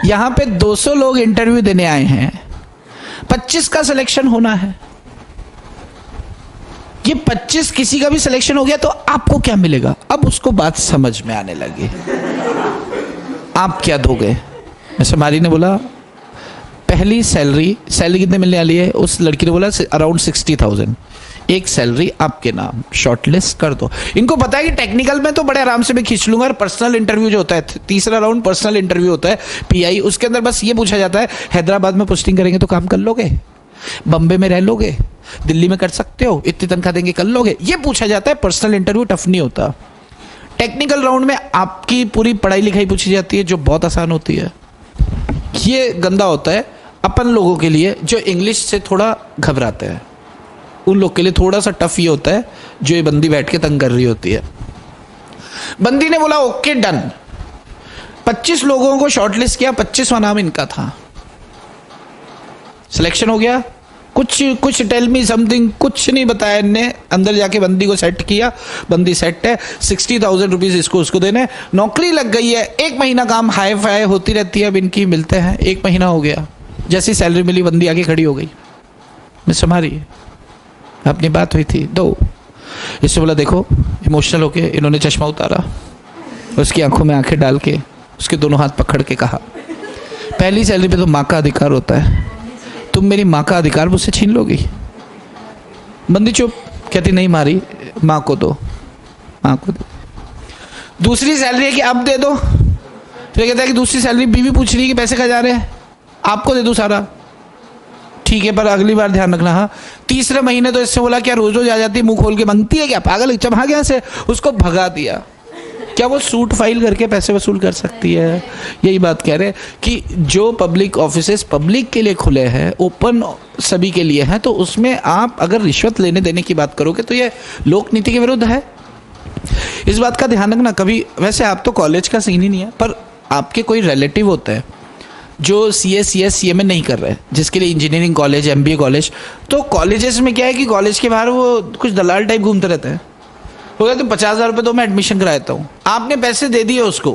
यहाँ पे 200 लोग इंटरव्यू देने आए हैं, 25 का सिलेक्शन होना है। ये 25 किसी का भी सिलेक्शन हो गया तो आपको क्या मिलेगा। अब उसको बात समझ में आने लगी, आप क्या दोगे। मिस हमारी ने बोला पहली सैलरी कितने मिलने वाली है। उस लड़की ने बोला अराउंड 60,000, एक सैलरी आपके नाम, शॉर्टलिस्ट कर दो। इनको पता है कि टेक्निकल में तो बड़े आराम से मैं खींच लूंगा, और पर्सनल इंटरव्यू जो होता है, तीसरा राउंड पर्सनल इंटरव्यू होता है पीआई, उसके अंदर बस ये पूछा जाता है हैदराबाद में पोस्टिंग करेंगे तो काम कर लोगे, बम्बे में रह लोगे, दिल्ली में कर सकते हो, इतनी तनख्वाह देंगे कर लोगे, ये पूछा जाता है। पर्सनल इंटरव्यू टफ नहीं होता। टेक्निकल राउंड में आपकी पूरी पढ़ाई लिखाई पूछी जाती है, जो बहुत आसान होती है। ये गंदा होता है अपन लोगों के लिए जो इंग्लिश से थोड़ा घबराते हैं, उन लोग के लिए थोड़ा सा टफ ये होता है जो ये बंदी बैठ के तंग कर रही होती है। बंदी ने बोला ओके डन, 25 लोगों को शॉर्टलिस्ट किया, 25वां नाम इनका था। सिलेक्शन हो गया, कुछ टेल मी समथिंग कुछ नहीं बताया इनने। अंदर जाके बंदी को सेट किया, बंदी सेट है, 60,000 रुपीज इसको उसको देने, नौकरी लग गई है। 1 महीना काम हाई फाई होती रहती है, अब इनकी मिलते हैं। 1 महीना हो गया, जैसी सैलरी मिली बंदी आके खड़ी हो गई, मिस हमारी अपनी बात हुई थी दो। इससे बोला देखो, इमोशनल होके इन्होंने चश्मा उतारा, उसकी आंखों में आंखें डाल के उसके दोनों हाथ पकड़ के कहा पहली सैलरी पे तो माँ का अधिकार होता है, तुम मेरी माँ का अधिकार मुझसे छीन लोगी। बंदी चुप, कहती नहीं मारी, माँ को दो, माँ को दो। दूसरी सैलरी है कि अब दे दो। फिर कहता है कि दूसरी सैलरी बीवी पूछ रही है कि पैसे कहाँ जा रहे हैं, आपको दे दूं सारा, ठीक है पर अगली बार ध्यान रखना। हाँ, तीसरे महीने तो इससे बोला क्या रोज रोज आ जाती है, मुंह खोल के मांगती है क्या, पागल, चल भाग यहाँ से, उसको भगा दिया। क्या वो सूट फाइल करके पैसे वसूल कर सकती है। यही बात कह रहे हैं कि जो पब्लिक ऑफिसेस पब्लिक के लिए खुले हैं, ओपन सभी के लिए हैं, तो उसमें आप अगर रिश्वत लेने देने की बात करोगे तो ये लोक नीति के विरुद्ध है। इस बात का ध्यान रखना कभी। वैसे आप तो कॉलेज का सीन ही नहीं है, पर आपके कोई रिलेटिव होते हैं जो CA में नहीं कर रहे, जिसके लिए इंजीनियरिंग कॉलेज, MBA कॉलेज, तो कॉलेजेस में क्या है कि कॉलेज के बाहर वो कुछ दलाल टाइप घूमते रहते हैं। हो गया तो 50,000 रुपये तो मैं एडमिशन कराता हूँ, आपने पैसे दे दिए उसको,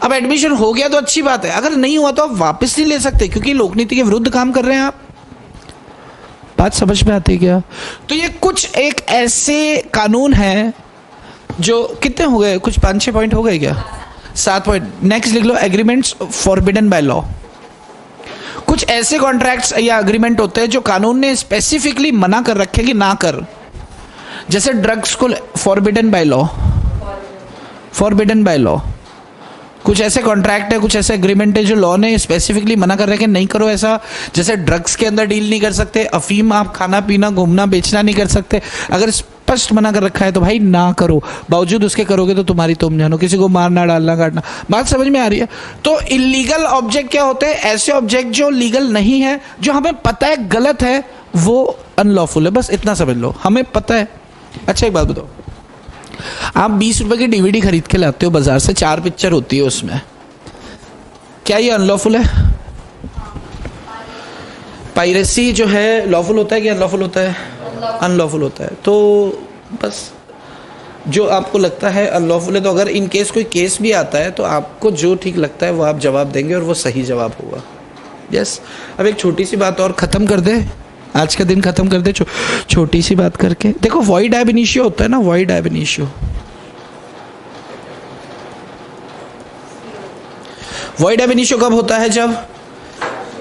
अब एडमिशन हो गया तो अच्छी बात है, अगर नहीं हुआ तो आप वापस नहीं ले सकते, क्योंकि लोकनीति के विरुद्ध काम कर रहे हैं आप। बात समझ में आती है क्या। तो ये कुछ एक ऐसे कानून हैं जो कितने हो गए, कुछ 5-6 पॉइंट हो गए क्या, 7 पॉइंट। नेक्स्ट लिख लो, एग्रीमेंट्स फॉरबिडन बाय लॉ। कुछ ऐसे कॉन्ट्रैक्ट्स या एग्रीमेंट होते हैं जो कानून ने स्पेसिफिकली मना कर रखे कि ना कर, जैसे ड्रग्स को forbidden by law, forbidden by law. कुछ ऐसे कॉन्ट्रैक्ट है, कुछ ऐसे एग्रीमेंट है जो लॉ ने स्पेसिफिकली मना कर रखे नहीं करो ऐसा। जैसे ड्रग्स के अंदर डील नहीं कर सकते, अफीम आप खाना पीना घूमना बेचना नहीं कर सकते, अगर स्पष्ट मना कर रखा है तो भाई ना करो, बावजूद उसके करोगे तो तुम्हारी तुम जानो, किसी को मारना डालना काटना। बात समझ में आ रही है। तो इलीगल ऑब्जेक्ट क्या होते हैं, ऐसे ऑब्जेक्ट जो लीगल नहीं है, जो हमें पता है गलत है, वो अनलॉफुल है, बस इतना समझ लो, हमें पता है। अच्छा एक बात बताओ, आप 20 रुपए की DVD खरीद के लाते हो बाजार से, 4 पिक्चर होती है उसमें, क्या ये अनलॉफुल है। पायरेसी जो है लॉफुल होता है कि अनलॉफुल होता है? अनलॉफुल होता है। तो बस जो आपको लगता है अनलॉफुल है, तो अगर इन केस कोई केस भी आता है तो आपको जो ठीक लगता है वो आप जवाब देंगे और वो सही जवाब होगा। यस। अब एक छोटी सी बात और ख़त्म कर दे, आज का दिन ख़त्म कर दे छोटी सी बात करके। देखो वॉइड एब इनिशियो होता है ना, void ab initio. Void ab initio कब होता है? जब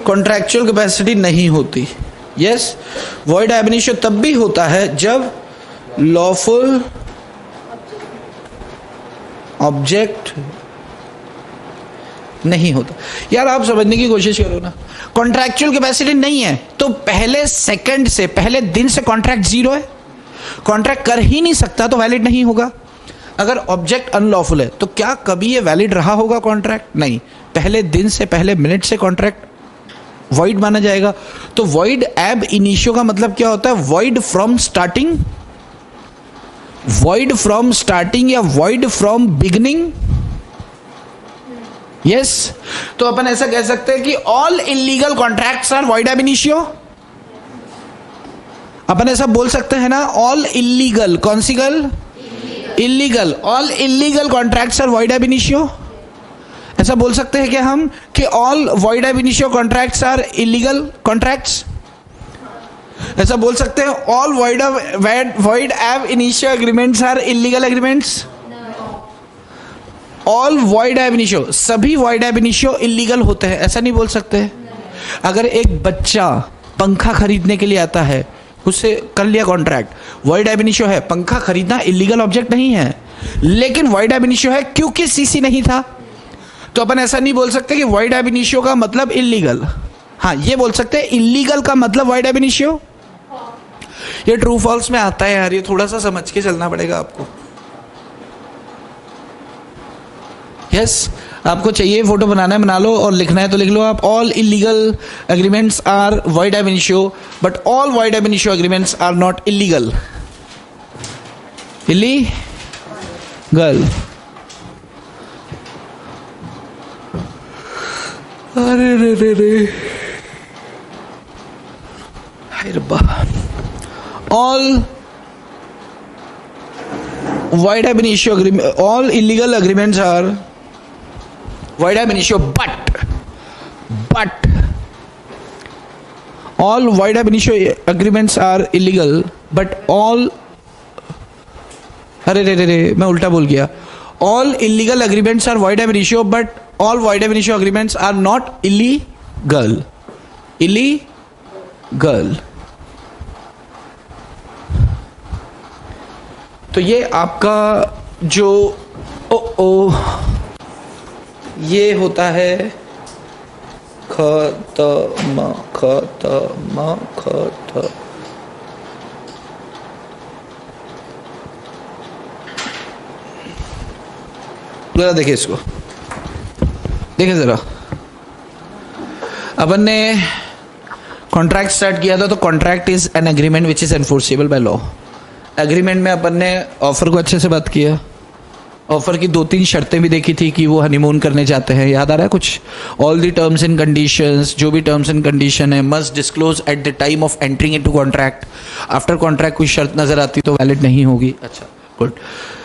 कॉन्ट्रैक्चुअल कैपेसिटी नहीं होती। यस। वॉइड एब इनिशियो तब भी होता है जब लॉफुल ऑब्जेक्ट नहीं होता। यार आप समझने की कोशिश करो ना, कॉन्ट्रैक्चुअल कैपेसिटी नहीं है तो पहले सेकंड से, पहले दिन से कॉन्ट्रैक्ट जीरो है, कॉन्ट्रैक्ट कर ही नहीं सकता तो वैलिड नहीं होगा। अगर ऑब्जेक्ट अनलॉफुल है तो क्या कभी ये वैलिड रहा होगा कॉन्ट्रैक्ट? नहीं, पहले दिन से, पहले मिनट से कॉन्ट्रैक्ट वॉइड माना जाएगा। तो वॉइड एब इनिशियो का मतलब क्या होता है? Void from starting, void from starting या वॉइड फ्रॉम बिगिनिंग। यस। तो अपन ऐसा कह सकते हैं कि all illegal contracts are void ab initio. अपन ऐसा बोल सकते हैं ना, ऑल इलीगल, कौन सी गल? Illegal. All illegal contracts are void ab initio. ऐसा बोल सकते हैं कि हम कि all void ab initio contracts are illegal contracts. ऐसा बोल सकते हैं all void ab initio agreements are illegal agreements. All void ab initio, सभी वॉइड एब इनिशियो इलीगल होते हैं, ऐसा नहीं बोल सकते। अगर एक बच्चा पंखा खरीदने के लिए आता है, उससे कर लिया कॉन्ट्रैक्ट, वॉइड एब इनिशियो है। पंखा खरीदना इलीगल ऑब्जेक्ट नहीं है, लेकिन वॉइड एब इनिशियो है क्योंकि सीसी नहीं था। तो अपन ऐसा नहीं बोल सकते कि वॉइड एब इनिशियो का मतलब इलीगल। हाँ, ये बोल सकते हैं इलीगल का मतलब वॉइड एब इनिशियो। ये ट्रू फॉल्स में आता है यार, ये थोड़ा सा समझ के चलना पड़ेगा आपको। यस। आपको चाहिए फोटो बनाना है बना लो, और लिखना है तो लिख लो आप, all illegal agreements are void ab initio but all void ab initio agreements are not illegal. Illegal. अरे रे रे रे, हाय रब्बा। All void ab initio agreement, all illegal agreements are void ab initio, but all void ab initio agreements are illegal but all, अरे रे रे रे, मैं उल्टा बोल गया। all illegal agreements are void ab initio but all void ab initio agreements are not illegal. तो ये आपका जो ये होता है खत्म। जरा देखिए इसको, देखिए जरा। अपन ने कॉन्ट्रैक्ट स्टार्ट किया था, तो contract is an agreement which is enforceable by law. Agreement में अपन ने ऑफर को अच्छे से बात किया, ऑफर की 2-3 शर्तें भी देखी थी कि वो हनीमून करने जाते हैं, याद आ रहा है कुछ? All the terms and conditions, जो भी टर्म्स एंड कंडीशन है must disclose at the time of entering into contract. After contract कोई शर्त नजर आती तो वैलिड नहीं होगी। अच्छा, गुड।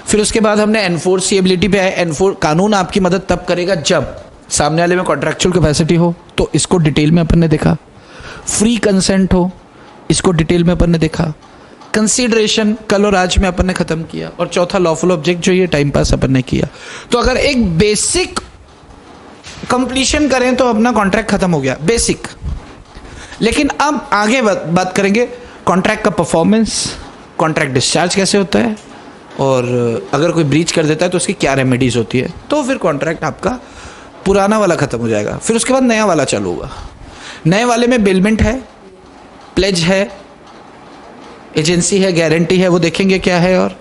फिर उसके बाद हमने एनफोर्सिएबिलिटी पे आए। कानून आपकी मदद तब करेगा जब सामने वाले में कॉन्ट्रैक्चुअल कैपेसिटी हो, तो इसको डिटेल में अपन ने देखा। फ्री कंसेंट हो, इसको डिटेल में अपन ने देखा। कंसीडरेशन कल और आज में अपन ने खत्म किया। और चौथा लॉफुल ऑब्जेक्ट, जो ये टाइम पास अपन ने किया। तो अगर एक बेसिक कंप्लीशन करें तो अपना कॉन्ट्रैक्ट खत्म हो गया, बेसिक। लेकिन अब आगे बात करेंगे कॉन्ट्रैक्ट का परफॉर्मेंस, कॉन्ट्रैक्ट डिस्चार्ज कैसे होता है, और अगर कोई ब्रीच कर देता है तो उसकी क्या रेमेडीज होती है। तो फिर कॉन्ट्रैक्ट आपका पुराना वाला खत्म हो जाएगा, फिर उसके बाद नया वाला चालू होगा। नए वाले में बेलमेंट है, प्लेज है, एजेंसी है, गारंटी है, वो देखेंगे क्या है। और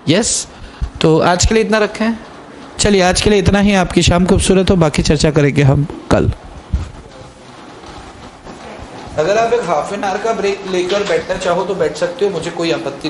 यस, तो आज के लिए इतना रखें। चलिए आज के लिए इतना ही। आपकी शाम खूबसूरत हो, बाकी चर्चा करेंगे हम कल। अगर आप एक हाफ एन आवर का ब्रेक लेकर बैठना चाहो तो बैठ सकते हो, मुझे कोई आपत्ति